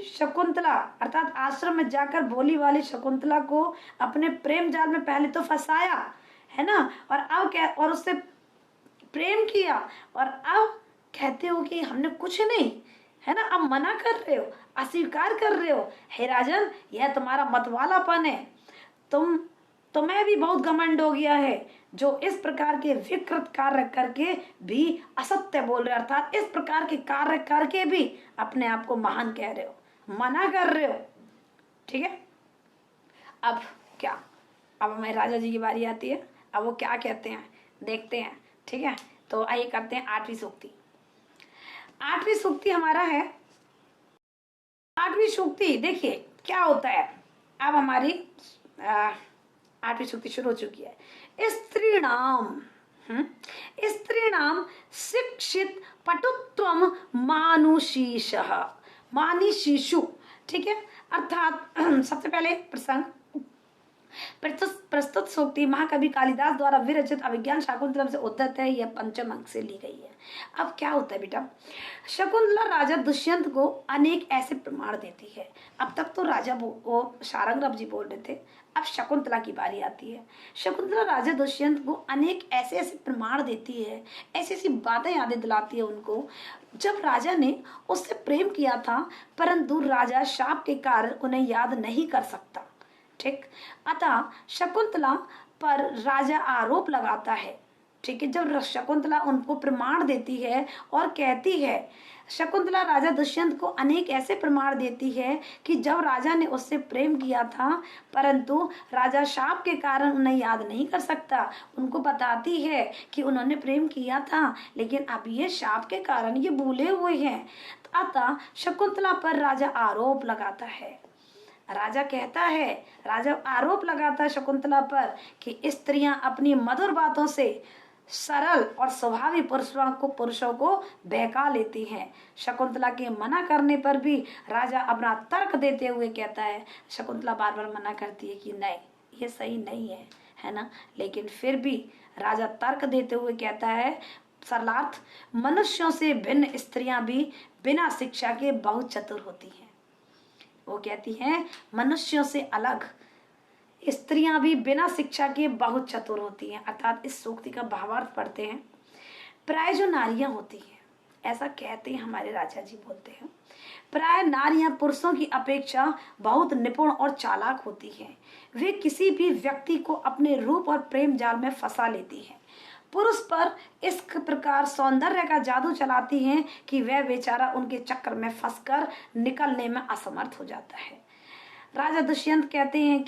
शकुंतला अर्थात आश्रम में जाकर भोली वाली शकुंतला को अपने प्रेम जाल में पहले तो फंसाया, है ना, और अब क्या, और उससे प्रेम किया, और अब कहते हो कि हमने कुछ नहीं, है ना, अब मना कर रहे हो, अस्वीकार कर रहे हो। हे राजन, यह तुम्हारा मतवालापन है, तुम्हें भी बहुत घमंड हो गया है, जो इस प्रकार के विकृत कार्य करके भी असत्य बोल रहे हो, अर्थात इस प्रकार के कार्य करके भी अपने आप को महान कह रहे हो, मना कर रहे हो। ठीक है, अब क्या, अब हमारे राजा जी की बारी आती है, अब वो क्या कहते हैं देखते हैं। ठीक है, तो आइए करते हैं 8वीं सूक्ति। 8वीं सूक्ति हमारा है, 8वीं सूक्ति देखिए क्या होता है। अब हमारी 8वीं सूक्ति शुरू हो चुकी है। स्त्रीणाम शिक्षित पटुत्वम मानुषीषु। ठीक है, अर्थात सबसे पहले प्रस्तुत सूक्ति महाकवि कालिदास द्वारा विरचित अभिज्ञान शाकुंतलम से उद्धत है, यह 5म अंक से ली गई है। अब क्या होता है बेटा, शकुंतला राजा दुष्यंत को अनेक ऐसे प्रमाण देती है। अब तक तो राजा वो सारंग जी बोल रहे थे, अब शकुंतला की बारी आती है। शकुंतला राजा दुष्यंत को अनेक ऐसे ऐसे प्रमाण देती है, ऐसी ऐसी बातें यादें दिलाती है उनको, जब राजा ने उससे प्रेम किया था, परंतु राजा शाप के कारण उन्हें याद नहीं कर सकता। ठीक, अतः शकुंतला पर राजा आरोप लगाता है। ठीक है, जब शकुंतला उनको प्रमाण देती है और कहती है, शकुंतला राजा दुष्यंत को अनेक ऐसे प्रमाण देती है कि जब राजा ने उससे प्रेम किया था, परंतु राजा शाप के कारण उन्हें याद नहीं कर सकता। उनको बताती है कि उन्होंने प्रेम किया था, लेकिन अब ये शाप के कारण ये भूले हुए हैं। अतः शकुंतला पर राजा आरोप लगाता है। राजा आरोप लगाता है शकुंतला पर कि स्त्रियां अपनी मधुर बातों से सरल और स्वाभाविक पुरुषों को बहका लेती हैं। शकुंतला के मना करने पर भी राजा अपना तर्क देते हुए कहता है, शकुंतला बार बार मना करती है कि नहीं ये सही नहीं है ना, लेकिन फिर भी राजा तर्क देते हुए कहता है, सरलार्थ, मनुष्यों से भिन्न स्त्रियां भी बिना शिक्षा के बहुत चतुर होती हैं। वो कहती हैं मनुष्यों से अलग स्त्रियां भी बिना शिक्षा के बहुत चतुर होती हैं। अर्थात इस सूक्ति का भावार्थ पढ़ते हैं। प्राय जो नारियां होती हैं, ऐसा कहते हैं हमारे राजा जी बोलते हैं, प्राय नारियां पुरुषों की अपेक्षा बहुत निपुण और चालाक होती हैं। वे किसी भी व्यक्ति को अपने रूप और प्रेम जाल में फंसा लेती हैं। पुरुष पर इस प्रकार सौंदर्य का जादू चलाती हैं कि वह बेचारा उनके चक्कर में फंसकर निकलने में असमर्थ हो जाता है। राजा दुष्यंत कहते हैं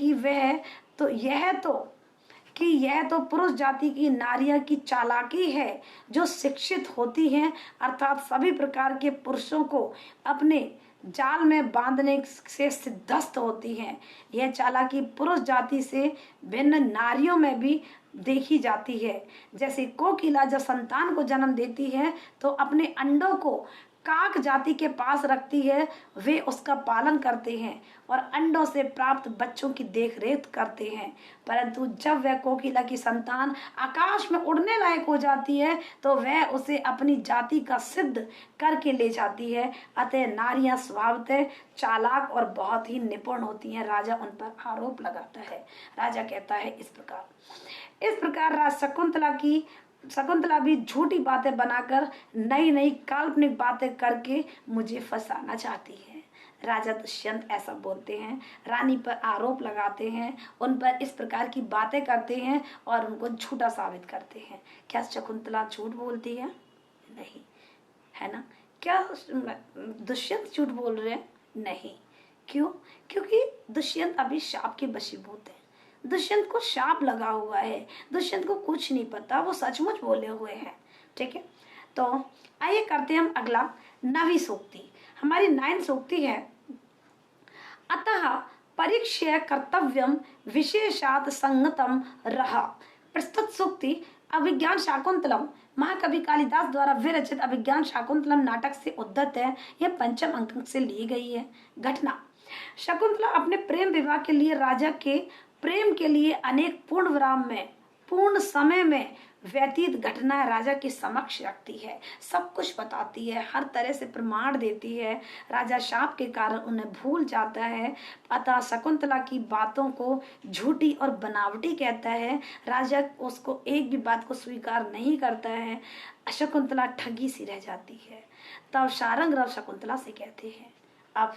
कि यह तो पुरुष जाति की नारियां की चालाकी है जो शिक्षित होती हैं, अर्थात सभी प्रकार के पुरुषों को अपने जाल में बांधने से सिद्धस्त होती हैं। यह चालाकी पुरुष जाति से भिन्न नारियों में भी देखी जाती है। जैसे कोकिला जब संतान को जन्म देती है तो अपने अंडों को काक जाति के पास रखती है, वे उसका पालन करते हैं और अंडों से प्राप्त बच्चों की देखरेख करते हैं। परंतु जब वह कोकिला की संतान आकाश में उड़ने लायक हो जाती है तो वह उसे अपनी जाति का सिद्ध करके ले जाती है। अतः नारियां स्वभावतः चालाक और बहुत ही निपुण होती हैं। राजा उन पर आरोप लगाता है। राजा कहता है इस प्रकार शकुंतला भी झूठी बातें बनाकर नई नई काल्पनिक बातें करके मुझे फंसाना चाहती है। राजा दुष्यंत ऐसा बोलते हैं, रानी पर आरोप लगाते हैं, उन पर इस प्रकार की बातें करते हैं और उनको झूठा साबित करते हैं। क्या शकुंतला झूठ बोलती है? नहीं, है ना? क्या दुष्यंत झूठ बोल रहे हैं? नहीं। क्यों? क्योंकि दुष्यंत अभी शाप के वशीभूत है। दुष्यंत को शाप लगा हुआ है, दुष्यंत को कुछ नहीं पता, वो सचमुच बोले हुए हैं। ठीक है, तो आइए करते हैं हम अगला 9वीं सूक्ति। हमारी 9 सूक्ति है, अतः परीक्ष्य कर्तव्यम विशेषात संगतम रहा। प्रस्तुत सूक्ति अभिज्ञान शाकुंतलम महाकवि कालिदास द्वारा विरचित अभिज्ञान शाकुंतलम नाटक से उद्धत है। यह 5वें अंक से ली गई है। घटना, शकुंतला अपने प्रेम विवाह के लिए राजा के प्रेम के लिए अनेक पूर्ण समय में व्यतीत घटनाएं राजा के समक्ष रखती है, सब कुछ बताती है, हर तरह से प्रमाण देती है। राजा शाप के कारण उन्हें भूल जाता है, अतः शकुंतला की बातों को झूठी और बनावटी कहता है। राजा उसको एक भी बात को स्वीकार नहीं करता है। शकुंतला ठगी सी रह जाती है। तब शारंगरव शकुंतला से कहते हैं, अब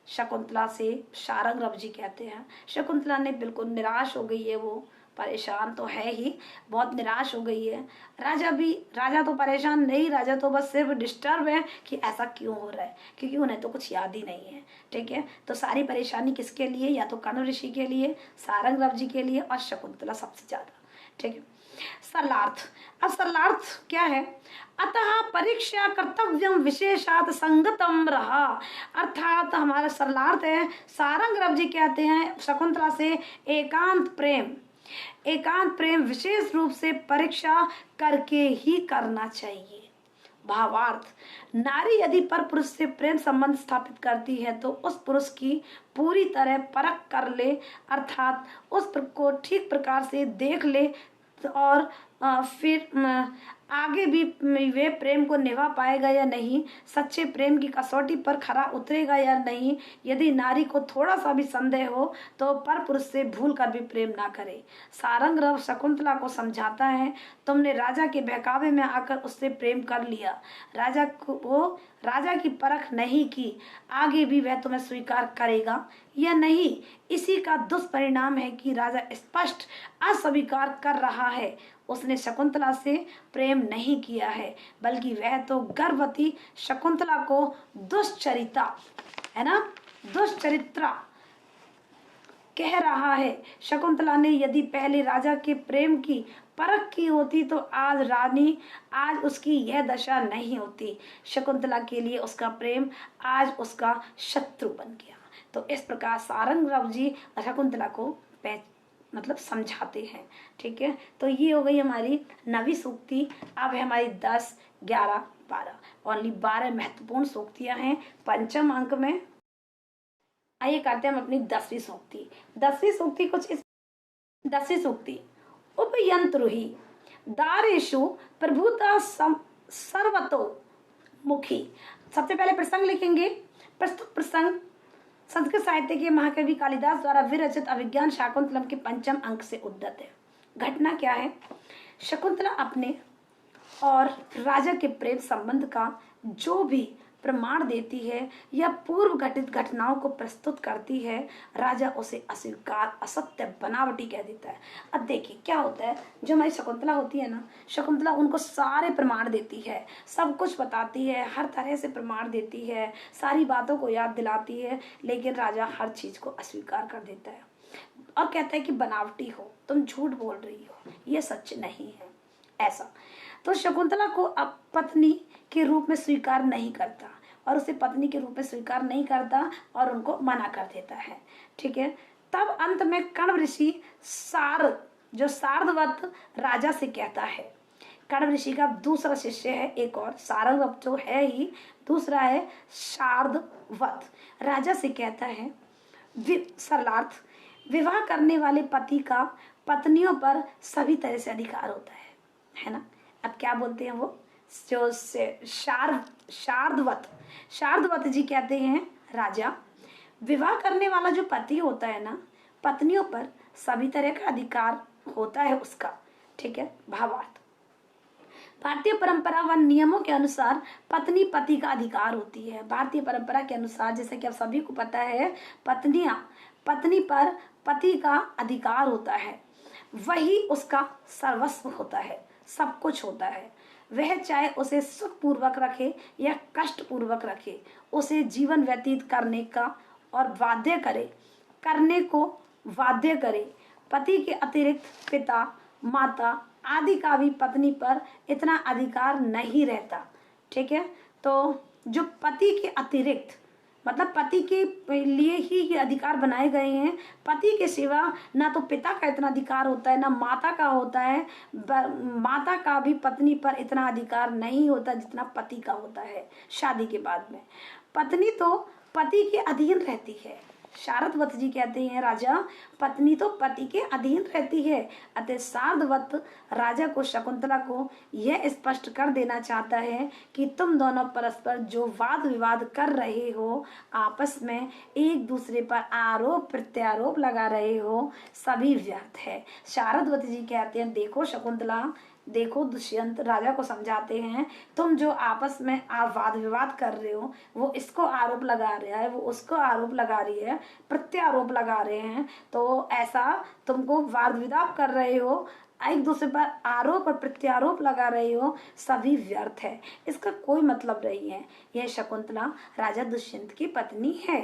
शकुंतला से शारंगरव जी कहते हैं, शकुंतला ने बिल्कुल निराश हो गई है, वो परेशान तो है ही, बहुत निराश हो गई है। राजा तो परेशान नहीं, राजा तो बस सिर्फ डिस्टर्ब है कि ऐसा क्यों हो रहा है, क्योंकि उन्हें तो कुछ याद ही नहीं है। ठीक है, तो सारी परेशानी किसके लिए? या तो कण्व ऋषि के लिए, शारंगरव जी के लिए और शकुंतला सबसे ज्यादा। ठीक है, सरलार्थ। अब सरलार्थ क्या है? अतः परीक्षा कर्तव्यम विशेषात संगतम रहा। अर्थात हमारा सरलार्थ है, सारंगरव जी कहते हैं शकुंतला से एकांत प्रेम विशेष रूप से परीक्षा करके ही करना चाहिए। भावार्थ, नारी यदि पर पुरुष से प्रेम संबंध स्थापित करती है तो उस पुरुष की पूरी तरह परख कर ले, अर्थात उस को ठीक प्रकार से देख ले और फिर आगे भी वे प्रेम को निभा पाएगा या नहीं, सच्चे प्रेम की कसौटी पर खरा उतरेगा या नहीं। यदि नारी को थोड़ा सा भी संदेह हो तो पर पुरुष से भूल कर भी प्रेम ना करे। सारंगरव शकुंतला को समझाता है, तुमने राजा के बहकावे में आकर उससे प्रेम कर लिया, राजा की परख नहीं की, आगे भी वह तुम्हें स्वीकार करेगा या नहीं। इसी का दुष्परिणाम है कि राजा स्पष्ट अस्वीकार कर रहा है, उसने शकुंतला से प्रेम नहीं किया है, बल्कि वह तो गर्भवती शकुंतला को दुष्चरिता कह रहा है। शकुंतला ने यदि पहले राजा के प्रेम की परख की होती तो आज उसकी यह दशा नहीं होती। शकुंतला के लिए उसका प्रेम आज उसका शत्रु बन गया। तो इस प्रकार सारंगरव जी शकुंतला को समझाते हैं। ठीक है, तो ये हो गई हमारी 9वीं सूक्ति। अब है हमारी 10, 11, 12, ओनली 12 महत्वपूर्ण सूक्तियां हैं 5वें अंक में। आइए करते हैं हम अपनी 10वीं सूक्ति। 10वीं सूक्ति कुछ इस 10वीं सूक्ति, उपयंत्रुहि दारेषु प्रभुता सर्वतो मुखी। सबसे पहले प्रसंग लिखेंगे। प्रस्तुत प्रसंग संस्कृत साहित्य के महाकवि कालिदास द्वारा विरचित अभिज्ञान शाकुंतलम के पंचम अंक से उद्धत है। घटना क्या है? शकुंतला अपने और राजा के प्रेम संबंध का जो भी प्रमाण देती है या पूर्व घटित घटनाओं को प्रस्तुत करती है, राजा उसे अस्वीकार, असत्य, बनावटी कह देता है। अब देखिए क्या होता है, जो हमारी शकुंतला होती है ना, शकुंतला उनको सारे प्रमाण देती है, सब कुछ बताती है, हर तरह से प्रमाण देती है, सारी बातों को याद दिलाती है, लेकिन राजा हर चीज को अस्वीकार कर देता है और कहता है कि बनावटी हो, तुम झूठ बोल रही हो, ये सच नहीं है। ऐसा तो शकुंतला को अब पत्नी के रूप में स्वीकार नहीं करता और उसे पत्नी के रूप में स्वीकार नहीं करता और उनको मना कर देता है। ठीक है, तब अंत में कण्व ऋषि जो सारदवत राजा से कहता है। कण्व ऋषि का दूसरा शिष्य है एक और, सारदवत जो है ही, दूसरा है शार्दवत। राजा से कहता है, सरलार्थ, विवाह करने वाले पति का पत्नियों पर सभी तरह से अधिकार होता है ना। अब क्या बोलते हैं वो, जो शार्दवत जी कहते हैं, राजा, विवाह करने वाला जो पति होता है ना, पत्नियों पर सभी तरह का अधिकार होता है उसका। ठीक है, भावार्थ, भारतीय परंपरा व नियमों के अनुसार पत्नी पति का अधिकार होती है। भारतीय परंपरा के अनुसार, जैसे कि आप सभी को पता है, पत्नी पर पति का अधिकार होता है, वही उसका सर्वस्व होता है, सब कुछ होता है। वह चाहे उसे सुख पूर्वक रखे या कष्ट पूर्वक रखे, उसे जीवन व्यतीत करने का और करने को बाध्य करे। पति के अतिरिक्त पिता, माता आदि का भी पत्नी पर इतना अधिकार नहीं रहता। ठीक है, तो जो पति के अतिरिक्त, मतलब पति के लिए ही ये अधिकार बनाए गए हैं, पति के सिवा ना तो पिता का इतना अधिकार होता है, ना माता का होता है, माता का भी पत्नी पर इतना अधिकार नहीं होता जितना पति का होता है। शादी के बाद में पत्नी तो पति के अधीन रहती है। शारदवत जी कहते हैं, राजा, पत्नी तो पति के अधीन रहती है। अतः शारदवत राजा को, शकुंतला को यह स्पष्ट कर देना चाहता है कि तुम दोनों परस्पर जो वाद विवाद कर रहे हो, आपस में एक दूसरे पर आरोप प्रत्यारोप लगा रहे हो, सभी व्यर्थ है। शारदवत जी कहते हैं, देखो शकुंतला, देखो दुष्यंत, राजा को समझाते हैं, तुम जो आपस में वाद विवाद कर रहे हो, वो इसको आरोप लगा रहा है, वो उसको आरोप लगा रही है, प्रत्यारोप लगा रहे हैं, तो ऐसा तुमको वाद विवाद कर रहे हो, एक दूसरे पर आरोप और प्रत्यारोप लगा रहे हो, सभी व्यर्थ है, इसका कोई मतलब नहीं है। यह शकुंतला राजा दुष्यंत की पत्नी है।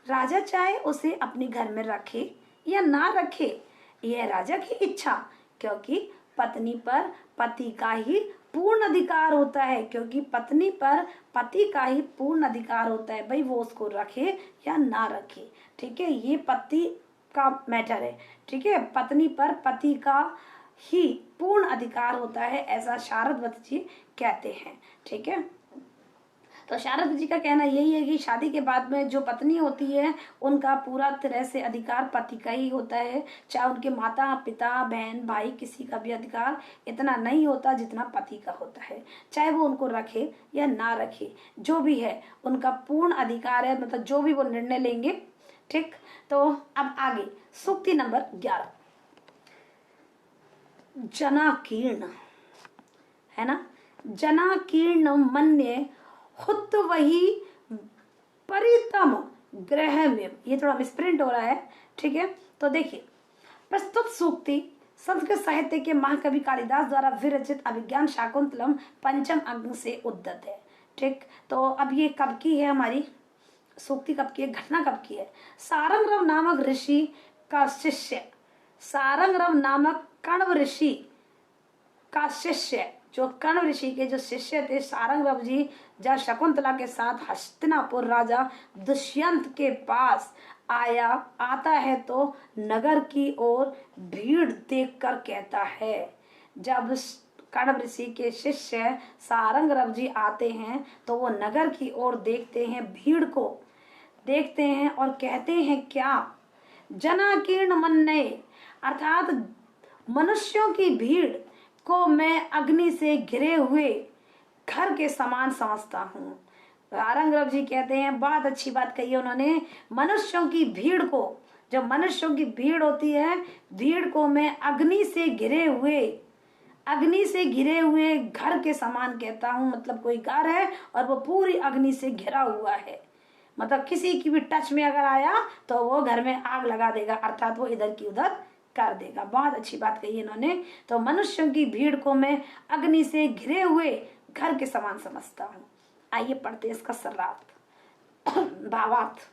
राजा चाहे उसे अपने घर में रखे या ना रखे, यह राजा की इच्छा, क्योंकि पत्नी पर पति का ही पूर्ण अधिकार होता है, क्योंकि पत्नी पर पति का ही पूर्ण अधिकार होता है, भाई वो उसको रखे या ना रखे। ठीक है, ये पति का मैटर है। ठीक है, पत्नी पर पति का ही पूर्ण अधिकार होता है, ऐसा शारदवत जी कहते हैं। ठीक है, तो शारद जी का कहना यही है कि शादी के बाद में जो पत्नी होती है, उनका पूरा तरह से अधिकार पति का ही होता है, चाहे उनके माता पिता बहन भाई किसी का भी अधिकार इतना नहीं होता जितना पति का होता है, चाहे वो उनको रखे या ना रखे, जो भी है उनका पूर्ण अधिकार है, मतलब जो भी वो निर्णय लेंगे। ठीक, तो अब आगे सूक्ति नंबर 11, जनाकीर्ण है ना, जनाकीर्ण मन्ये खुद वही परितम ग्रह में, ये थोड़ा मिसप्रिंट हो रहा है। ठीक है, तो देखिए, प्रस्तुत सूक्ति संस्कृत साहित्य के महाकवि कालिदास द्वारा विरचित अभिज्ञान शाकुंतलम पंचम अंक से उद्धत है। ठीक, तो अब ये कब की है हमारी सूक्ति, कब की है, घटना कब की है? सारंगरव नामक ऋषि का शिष्य, सारंगरव नामक कण्व ऋषि का शिष्य, जो कण्व ऋषि के जो शिष्य थे सारंगरव जी, जब शकुंतला के साथ हस्तिनापुर राजा दुष्यंत के पास आता है तो नगर की ओर भीड़ देखकर कहता है। जब कण्व ऋषि के शिष्य सारंगरव जी आते हैं तो वो नगर की ओर देखते हैं, भीड़ को देखते हैं और कहते हैं क्या? जनाकीर्ण मन्ये, अर्थात मनुष्यों की भीड़ को मैं अग्नि से घिरे हुए घर के समान समझता हूँ। सारंगरव जी कहते हैं, बहुत अच्छी बात कही है उन्होंने, मनुष्यों की भीड़ को, जो मनुष्यों की भीड़ होती है, भीड़ को मैं अग्नि से घिरे हुए घर के समान कहता हूँ। मतलब कोई घर है और वो पूरी अग्नि से घिरा हुआ है, मतलब किसी की भी टच में अगर आया तो वो घर में आग लगा देगा, अर्थात वो इधर की उधर कर देगा। बहुत अच्छी बात कही इन्होंने। तो मनुष्यों की भीड़ को मैं अग्नि से घिरे हुए घर के समान समझता हूँ। आइए पढ़ते इसका सर्वार्थ भावार्थ।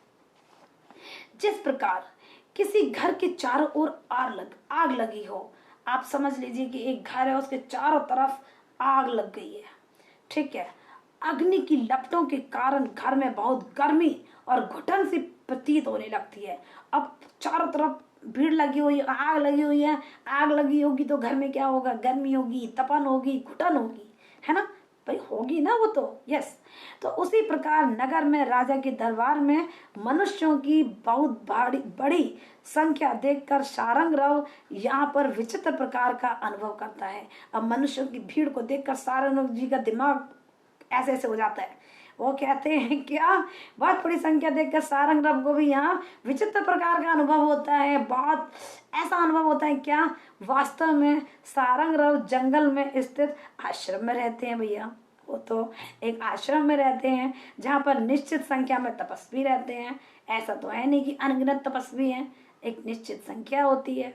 जिस प्रकार किसी घर के चारों ओर आग लगी हो, आप समझ लीजिए कि एक घर है, उसके चारों तरफ आग लग गई है, ठीक है। अग्नि की लपटों के कारण घर में बहुत गर्मी और घुटन सी प्रतीत होने लगती है। अब चारों तरफ भीड़ लगी हुई, आग लगी हुई है, आग लगी होगी तो घर में क्या होगा, गर्मी होगी, तपन होगी, घुटन होगी, है ना भाई, होगी ना वो तो, यस। तो उसी प्रकार नगर में राजा के दरबार में मनुष्यों की बहुत बड़ी संख्या देखकर सारंगरव यहाँ पर विचित्र प्रकार का अनुभव करता है। अब मनुष्यों की भीड़ को देखकर सारंगरव जी का दिमाग ऐसे ऐसे हो जाता है। वो कहते हैं क्या, बहुत बड़ी संख्या देखकर सारंगरव को भी यहाँ विचित्र प्रकार का अनुभव होता है। बहुत ऐसा अनुभव होता है क्या, वास्तव में सारंगरव जंगल में स्थित आश्रम में रहते हैं भैया। वो तो एक आश्रम में रहते हैं जहाँ पर निश्चित संख्या में तपस्वी रहते हैं। ऐसा तो है नहीं कि अनगिनत तपस्वी हैं, एक निश्चित संख्या होती है।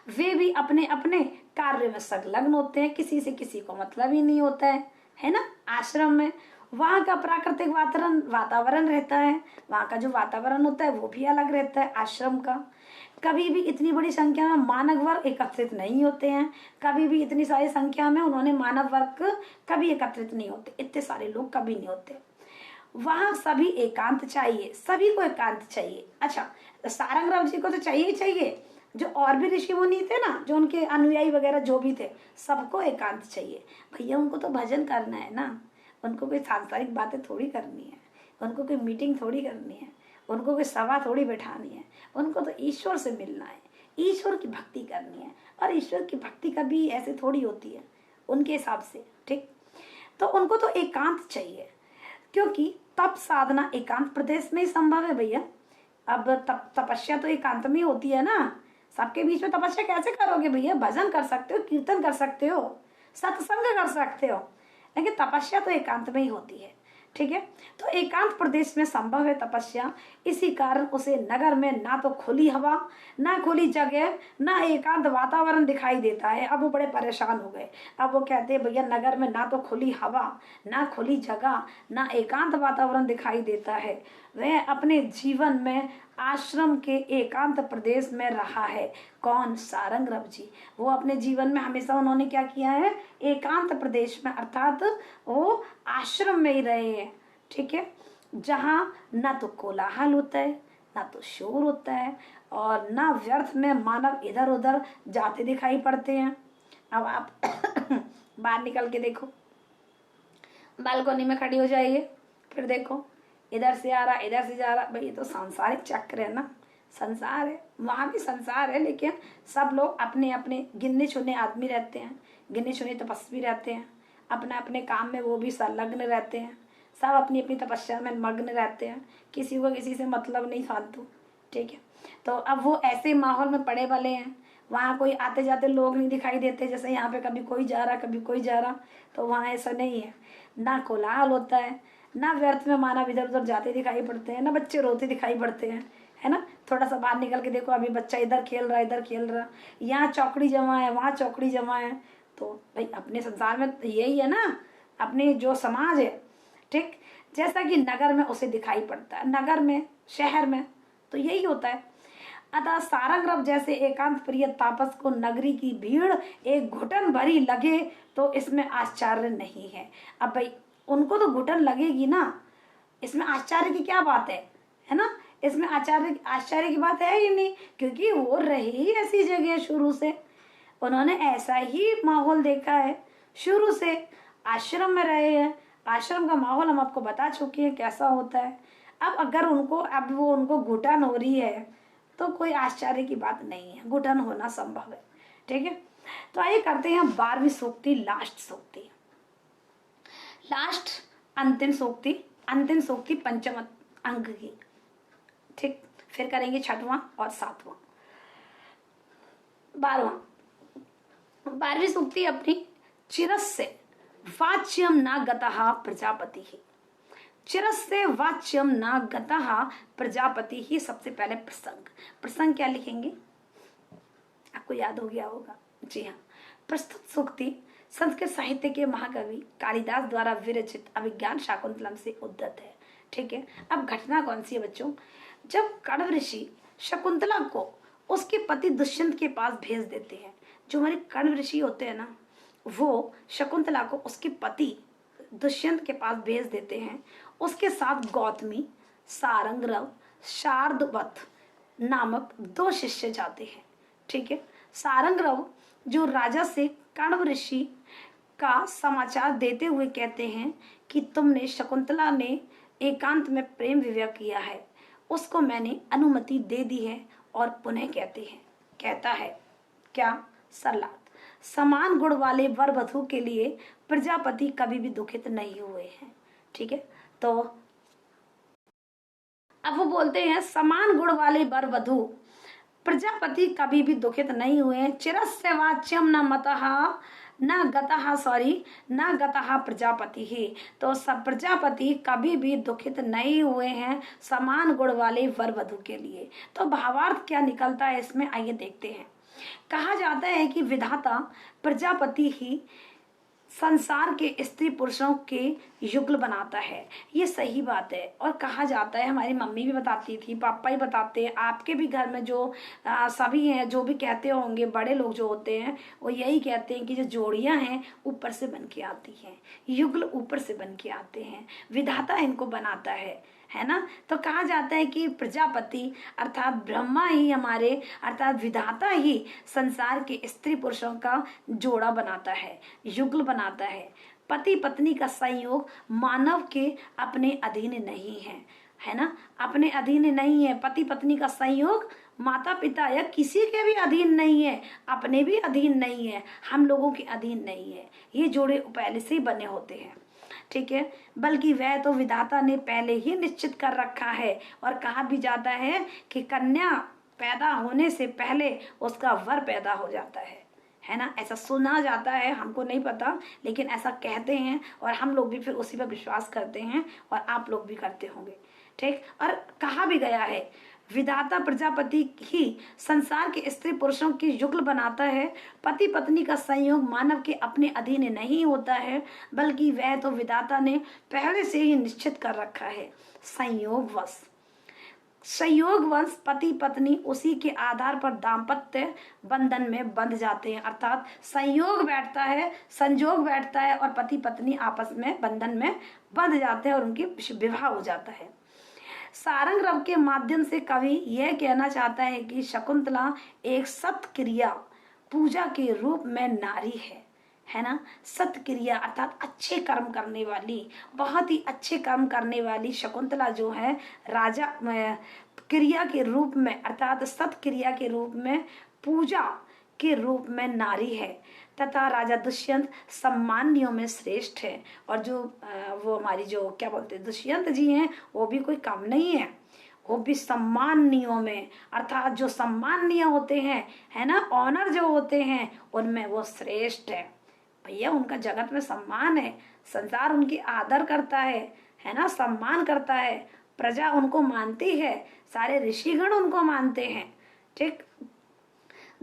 वे भी अपने अपने कार्य में संलग्न होते हैं, किसी से किसी को मतलब ही नहीं होता है ना। आश्रम में वहाँ का प्राकृतिक वातावरण रहता है, वहाँ का जो वातावरण होता है वो भी अलग रहता है आश्रम का। कभी भी इतनी बड़ी संख्या में मानव वर्ग एकत्रित नहीं होते हैं, कभी भी इतनी सारी संख्या में उन्होंने मानव वर्ग कभी एकत्रित नहीं होते, इतने सारे लोग कभी नहीं होते। वहाँ सभी एकांत चाहिए, सभी को एकांत चाहिए। अच्छा, सारंगरव जी को तो चाहिए ही चाहिए, जो और भी ऋषि मुनि थे ना, जो उनके अनुयायी वगैरह जो भी थे, सबको एकांत चाहिए भैया। उनको तो भजन करना है ना, उनको कोई सांसारिक बातें थोड़ी करनी है, उनको कोई मीटिंग थोड़ी करनी है, उनको कोई सभा थोड़ी बैठानी है। उनको तो ईश्वर से मिलना है, ईश्वर की भक्ति करनी है। और ईश्वर की भक्ति कभी ऐसे थोड़ी होती है उनके हिसाब से, ठीक। तो उनको तो एकांत चाहिए, क्योंकि तप साधना एकांत प्रदेश में ही संभव है भैया। अब तपस्या तो एकांत में होती है ना, सबके बीच में तपस्या कैसे करोगे भैया। भजन कर सकते हो, कीर्तन कर सकते हो, सत्संग कर सकते हो, लेकिन तपस्या तो एकांत में ही होती है, ठीक है। तो एकांत प्रदेश में संभव है तपस्या, इसी कारण उसे नगर में ना तो खुली हवा, ना खुली जगह, ना एकांत वातावरण दिखाई देता है। अब वो बड़े परेशान हो गए। अब वो कहते हैं भैया नगर में ना तो खुली हवा, ना खुली जगह, ना एकांत वातावरण दिखाई देता है। वह अपने जीवन में आश्रम के एकांत प्रदेश में रहा है। कौन, सारंगरव जी। वो अपने जीवन में हमेशा उन्होंने क्या किया है, एकांत प्रदेश में, अर्थात वो आश्रम में ही रहे हैं, ठीक है। जहाँ ना तो कोलाहल होता है, ना तो शोर होता है, और ना व्यर्थ में मानव इधर उधर जाते दिखाई पड़ते हैं। अब आप बाहर निकल के देखो, बालकोनी में खड़ी हो जाइए, फिर देखो इधर से आ रहा, इधर से जा रहा। भाई ये तो सांसारिक चक्र है ना, संसार है, वहाँ भी संसार है, लेकिन सब लोग अपने अपने गिने चुने आदमी रहते हैं, गिने चुने तपस्वी रहते हैं, अपने अपने काम में वो भी संलग्न रहते हैं, सब अपनी अपनी तपस्या में मग्न रहते हैं, किसी को किसी से मतलब नहीं फालतू, ठीक है। तो अब वो ऐसे माहौल में पड़े वाले हैं, वहाँ कोई आते जाते लोग नहीं दिखाई देते, जैसे यहाँ पे कभी कोई जा रहा कभी कोई जा रहा। तो वहाँ ऐसा नहीं है, ना कोलाहल होता है, ना व्यर्थ में मानव इधर उधर जाते दिखाई पड़ते हैं, ना बच्चे रोते दिखाई पड़ते हैं, है ना। थोड़ा सा बाहर निकल के देखो, अभी बच्चा इधर खेल रहा है, इधर खेल रहा, यहाँ चौकड़ी जमा है, वहाँ चौकड़ी जमा है। तो भाई अपने संसार में यही है ना, अपने जो समाज है, ठीक। जैसा कि नगर में उसे दिखाई पड़ता है, नगर में, शहर में तो यही होता है। अतः सारंगरव जैसे एकांत प्रिय तापस को नगरी की भीड़ एक घुटन भरी लगे तो इसमें आश्चर्य नहीं है। अब भाई उनको तो घुटन लगेगी ना, इसमें आश्चर्य की क्या बात है ना। इसमें आश्चर्य की बात है ही नहीं, क्योंकि वो रही ही ऐसी जगह, शुरू से उन्होंने ऐसा ही माहौल देखा है, शुरू से आश्रम में रहे हैं। आश्रम का माहौल हम आपको बता चुके हैं कैसा होता है। अब अगर उनको घुटन हो रही है तो कोई आश्चर्य की बात नहीं है, घुटन होना संभव है, ठीक है। तो आइए करते हैं 12वीं सूक्ति, लास्ट सूक्ति। लास्ट अंतिम सूक्ति पंचम अंग की। ठीक, फिर करेंगे छठवां और सातवां। 12वीं सूक्ति अपनी चिरस्य वाच्यम न गतः प्रजापति ही। चिरस्य वाच्यम न गतः प्रजापति ही। सबसे पहले प्रसंग क्या लिखेंगे, आपको याद हो गया होगा। जी हाँ, प्रस्तुत सूक्ति संस्कृत साहित्य के महाकवि कालिदास द्वारा विरचित अभिज्ञान शाकुंतलम से उद्धत है। ठीक है, अब घटना कौन सी है बच्चों, जब कण्व ऋषि शकुंतला को उसके पति दुष्यंत के पास भेज देते हैं। जो हमारे कण्व ऋषि होते हैं ना, वो शकुंतला को उसके पति दुष्यंत के पास भेज देते हैं। उसके साथ गौतमी, सारंगरव, शार्दवत नामक 2 शिष्य जाते हैं। ठीक है, सारंगरव जो राजा से कण्व ऋषि का समाचार देते हुए कहते हैं कि तुमने शकुंतला ने एकांत में प्रेम विवाह किया है, उसको मैंने अनुमति दे दी है। और पुनः कहता है क्या, सरलाद, समान गुण वाले वर वधु के लिए प्रजापति कभी भी दुखित नहीं हुए हैं। ठीक है, तो अब वो बोलते हैं समान गुण वाले वर वधु प्रजापति कभी भी दुखित नहीं हुए। चिरस्य वाच्यम न मतः न गतः प्रजापति ही। तो सब प्रजापति कभी भी दुखित नहीं हुए हैं समान गुण वाले वर वधु के लिए। तो भावार्थ क्या निकलता है इसमें, आइए देखते हैं। कहा जाता है कि विधाता प्रजापति ही संसार के स्त्री पुरुषों के युगल बनाता है। ये सही बात है। और कहा जाता है, हमारी मम्मी भी बताती थी, पापा ही बताते हैं, आपके भी घर में जो सभी हैं जो भी कहते होंगे, बड़े लोग जो होते हैं वो यही कहते हैं कि जो जोड़ियां हैं ऊपर से बन के आती हैं, युगल ऊपर से बन के आते हैं, विधाता इनको बनाता है ना। तो कहा जाता है कि प्रजापति अर्थात ब्रह्मा ही हमारे अर्थात विधाता ही संसार के स्त्री पुरुषों का जोड़ा बनाता है, युगल बनाता है। पति पत्नी का संयोग मानव के अपने अधीन नहीं है ना, अपने अधीन नहीं है। पति पत्नी का संयोग माता पिता या किसी के भी अधीन नहीं है, अपने भी अधीन नहीं है, हम लोगों के अधीन नहीं है। ये जोड़े पहले से ही बने होते हैं। ठीक है, बल्कि वह तो विधाता ने पहले ही निश्चित कर रखा है। और कहा भी जाता है कि कन्या पैदा होने से पहले उसका वर पैदा हो जाता है ना। ऐसा सुना जाता है, हमको नहीं पता, लेकिन ऐसा कहते हैं और हम लोग भी फिर उसी पर विश्वास करते हैं और आप लोग भी करते होंगे। ठीक, और कहा भी गया है विधाता प्रजापति ही संसार के स्त्री पुरुषों की युगल बनाता है। पति पत्नी का संयोग मानव के अपने अधीन नहीं होता है, बल्कि वह तो विधाता ने पहले से ही निश्चित कर रखा है। संयोगवश पति पत्नी उसी के आधार पर दाम्पत्य बंधन में बंध जाते हैं। अर्थात संयोग बैठता है, संजोग बैठता है और पति पत्नी आपस में बंधन में बंध जाते हैं और उनकी विवाह हो जाता है। सारंगरव के माध्यम से कवि यह कहना चाहता है कि शकुंतला एक सत्क्रिया पूजा के रूप में नारी है ना। सत्क्रिया अर्थात अच्छे कर्म करने वाली, बहुत ही अच्छे कर्म करने वाली शकुंतला जो है राजा क्रिया के रूप में अर्थात सत्क्रिया के रूप में पूजा के रूप में नारी है तथा राजा दुष्यंत सम्मानियों में श्रेष्ठ है। और जो वो हमारी जो क्या बोलते हैं दुष्यंत जी हैं, वो भी कोई कम नहीं है, वो भी सम्मानियों में अर्थात जो सम्माननीय होते हैं है ना, ऑनर जो होते हैं उनमें वो श्रेष्ठ है। भैया उनका जगत में सम्मान है, संसार उनकी आदर करता है ना, सम्मान करता है, प्रजा उनको मानती है, सारे ऋषिगण उनको मानते हैं। ठीक,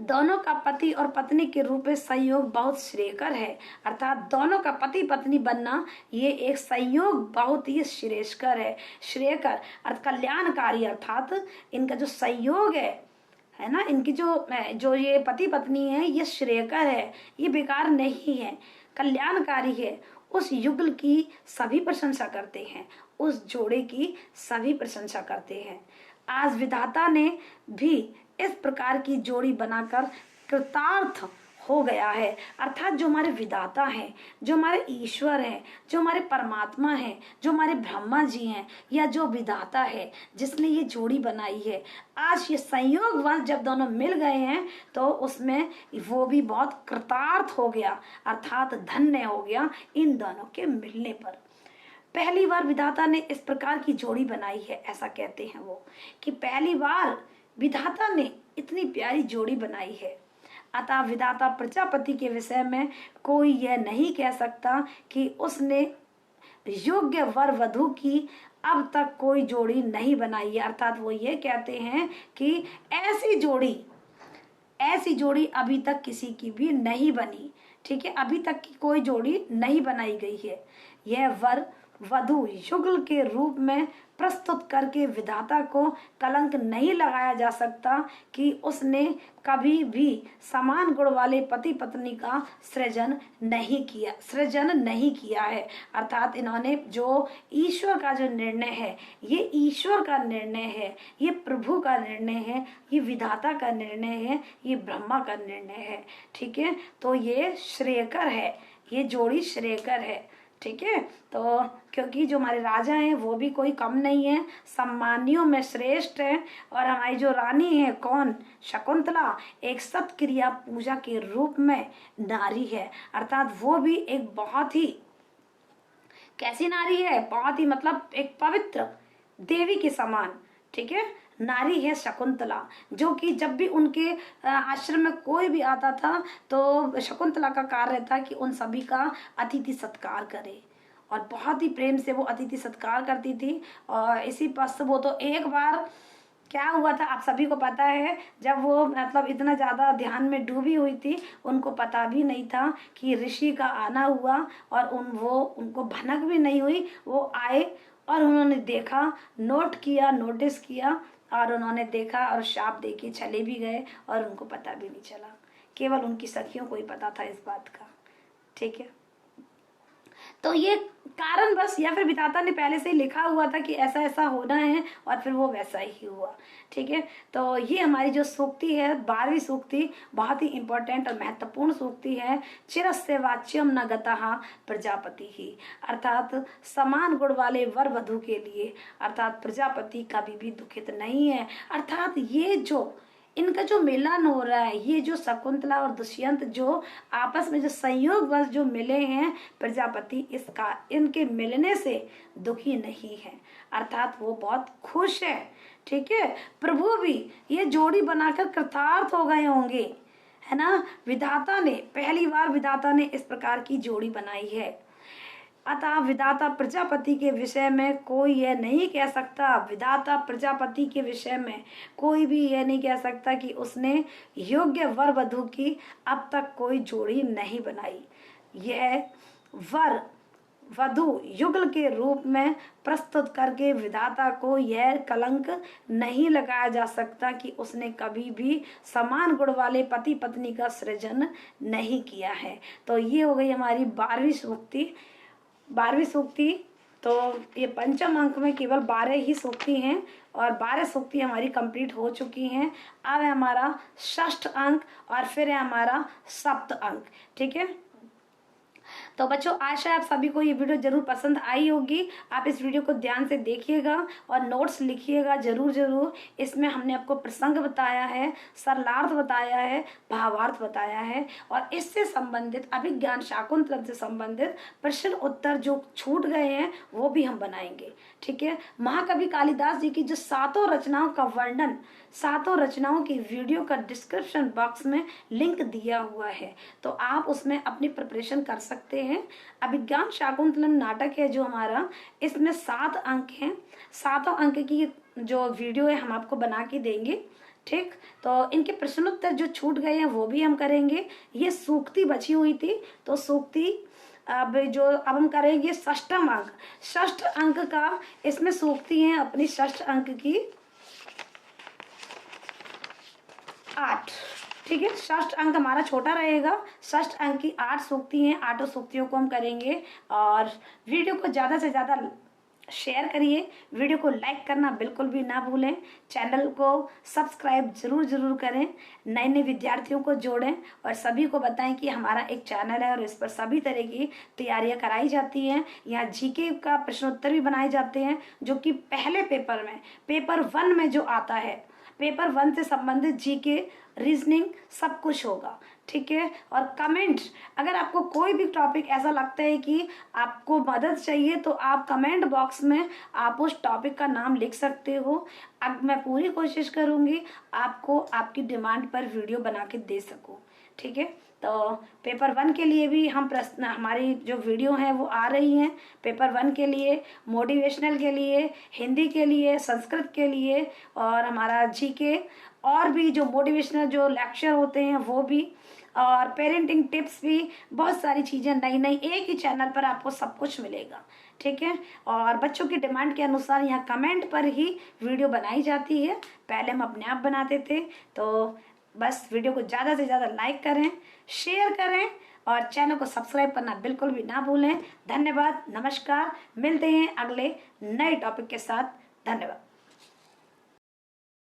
दोनों का पति और पत्नी के रूप में संयोग बहुत श्रेयकर है। अर्थात दोनों का पति पत्नी बनना ये एक संयोग बहुत ही श्रेयस्कर श्रेयकर अर्थ कल्याणकारी। अर्थात इनका जो संयोग है ना, इनकी जो ये पति पत्नी है ये श्रेयकर है, ये बेकार नहीं है, कल्याणकारी है। उस युगल की सभी प्रशंसा करते हैं, उस जोड़े की सभी प्रशंसा करते हैं। आज विधाता ने भी इस प्रकार की जोड़ी बनाकर कृतार्थ हो गया है। अर्थात जो हमारे विधाता हैं, जो हमारे ईश्वर हैं, जो हमारे परमात्मा हैं, जो हमारे ब्रह्मा जी हैं, या जो विधाता है जिसने ये जोड़ी बनाई है, आज ये संयोगवश जब दोनों मिल गए हैं तो उसमें वो भी बहुत कृतार्थ हो गया, अर्थात धन्य हो गया इन दोनों के मिलने पर। पहली बार विधाता ने इस प्रकार की जोड़ी बनाई है, ऐसा कहते हैं वो, कि पहली बार विधाता ने इतनी प्यारी जोड़ी बनाई है। अतः विधाता प्रजापति के विषय में कोई यह नहीं कह सकता कि उसने योग्य वर वधु की अब तक कोई जोड़ी नहीं बनाई है। अर्थात वो ये कहते हैं कि ऐसी जोड़ी अभी तक किसी की भी नहीं बनी। ठीक है, अभी तक की कोई जोड़ी नहीं बनाई गई है। यह वर वधु युगल के रूप में प्रस्तुत करके विधाता को कलंक नहीं लगाया जा सकता कि उसने कभी भी समान गुण वाले पति पत्नी का सृजन नहीं किया है। अर्थात इन्होंने जो ईश्वर का जो निर्णय है, ये ईश्वर का निर्णय है, ये प्रभु का निर्णय है, ये विधाता का निर्णय है, ये ब्रह्मा का निर्णय है। ठीक है, तो ये श्रेयकर है, ये जोड़ी श्रेयकर है। ठीक है, तो क्योंकि जो हमारे राजा हैं वो भी कोई कम नहीं है, सम्मानियों में श्रेष्ठ है। और हमारी जो रानी है कौन, शकुंतला, एक सत्क्रिया पूजा के रूप में नारी है। अर्थात वो भी एक बहुत ही कैसी नारी है, बहुत ही मतलब एक पवित्र देवी के समान। ठीक है, नारी है शकुंतला, जो कि जब भी उनके आश्रम में कोई भी आता था तो शकुंतला का कार्य था कि उन सभी का अतिथि सत्कार करे, और बहुत ही प्रेम से वो अतिथि सत्कार करती थी। और इसी पश्चात वो तो एक बार क्या हुआ था आप सभी को पता है, जब वो मतलब इतना ज़्यादा ध्यान में डूबी हुई थी, उनको पता भी नहीं था कि ऋषि का आना हुआ, और उनको भनक भी नहीं हुई। वो आए और उन्होंने देखा, नोटिस किया, और उन्होंने देखा और शाप दे के चले भी गए, और उनको पता भी नहीं चला। केवल उनकी सखियों को ही पता था इस बात का। ठीक है, तो ये कारण बस, या फिर विधाता ने पहले से ही लिखा हुआ था कि ऐसा ऐसा होना है, और फिर वो वैसा ही हुआ। ठीक है, तो ये हमारी जो सूक्ति है 12वीं सूक्ति बहुत ही इंपॉर्टेंट और महत्वपूर्ण सूक्ति है। चिरस्य वाच्यम न गतः प्रजापति ही, अर्थात समान गुण वाले वर वधु के लिए अर्थात प्रजापति कभी भी दुखित नहीं है। अर्थात ये जो इनका जो मिलन हो रहा है, ये जो शकुंतला और दुष्यंत जो आपस में जो संयोग वश जो मिले हैं, प्रजापति इनके मिलने से दुखी नहीं है। अर्थात वो बहुत खुश है। ठीक है, प्रभु भी ये जोड़ी बनाकर कृतार्थ हो गए होंगे, है ना। पहली बार विधाता ने इस प्रकार की जोड़ी बनाई है। अतः विधाता प्रजापति के विषय में कोई यह नहीं कह सकता, विधाता प्रजापति के विषय में कोई भी यह नहीं कह सकता कि उसने योग्य वर वधु की अब तक कोई जोड़ी नहीं बनाई। यह वर वधु युगल के रूप में प्रस्तुत करके विधाता को यह कलंक नहीं लगाया जा सकता कि उसने कभी भी समान गुण वाले पति पत्नी का सृजन नहीं किया है। तो ये हो गई हमारी 12वीं सूक्ति। तो ये पंचम अंक में केवल 12 ही सूक्ति हैं, और 12 सूक्ति हमारी कंप्लीट हो चुकी हैं। अब है हमारा षष्ठ अंक, और फिर है हमारा सप्त अंक। ठीक है, तो बच्चों आशा है आप सभी को ये वीडियो जरूर पसंद आई होगी। आप इस वीडियो को ध्यान से देखिएगा और नोट्स लिखिएगा जरूर। इसमें हमने आपको प्रसंग बताया है, सरलार्थ बताया है, भावार्थ बताया है, और इससे संबंधित अभिज्ञान शाकुंतलम से संबंधित प्रश्न उत्तर जो छूट गए हैं वो भी हम बनाएंगे। ठीक है, महाकवि कालिदास जी की जो 7 रचनाओं का वर्णन, 7 रचनाओं की वीडियो का डिस्क्रिप्शन बॉक्स में लिंक दिया हुआ है, तो आप उसमें अपनी प्रिपरेशन कर सकते हैं। अभिज्ञान शाकुंतलम नाटक है जो हमारा, इसमें 7 अंक हैं। 7 अंक की जो वीडियो है हम आपको बना के देंगे। ठीक, तो इनके प्रश्नोत्तर जो छूट गए हैं वो भी हम करेंगे। ये सूक्ति बची हुई थी, तो सूक्ति अब हम करेंगे षष्ठम अंक। षष्ठ अंक का इसमें सूक्ति है अपनी षष्ठ अंक की 8। ठीक है, षष्ठ अंक हमारा छोटा रहेगा। षष्ठ अंक की 8 सूक्ति हैं, 8 सूक्तियों को हम करेंगे। और वीडियो को ज़्यादा से ज़्यादा शेयर करिए, वीडियो को लाइक करना बिल्कुल भी ना भूलें, चैनल को सब्सक्राइब जरूर करें, नए विद्यार्थियों को जोड़ें, और सभी को बताएं कि हमारा एक चैनल है और इस पर सभी तरह की तैयारियां कराई जाती हैं। यहाँ जीके का प्रश्नोत्तर भी बनाए जाते हैं, जो कि पहले पेपर 1 में जो आता है, पेपर 1 से संबंधित जीके, रीजनिंग सब कुछ होगा, ठीक है। और कमेंट, अगर आपको कोई भी टॉपिक ऐसा लगता है कि आपको मदद चाहिए तो आप कमेंट बॉक्स में आप उस टॉपिक का नाम लिख सकते हो। अब मैं पूरी कोशिश करूँगी आपको आपकी डिमांड पर वीडियो बना के दे सकूँ, ठीक है। तो पेपर 1 के लिए भी हम प्रश्न, हमारी जो वीडियो हैं वो आ रही हैं। पेपर 1 के लिए, मोटिवेशनल के लिए, हिंदी के लिए, संस्कृत के लिए, और हमारा जीके, और भी जो मोटिवेशनल जो लेक्चर होते हैं वो भी, और पेरेंटिंग टिप्स भी, बहुत सारी चीज़ें नई नई एक ही चैनल पर आपको सब कुछ मिलेगा, ठीक है। और बच्चों की डिमांड के अनुसार यहाँ कमेंट पर ही वीडियो बनाई जाती है, पहले हम अपने आप बनाते थे। तो बस वीडियो को ज़्यादा से ज़्यादा लाइक करें, शेयर करें, और चैनल को सब्सक्राइब करना बिल्कुल भी ना भूलें। धन्यवाद, नमस्कार, मिलते हैं अगले नए टॉपिक के साथ। धन्यवाद।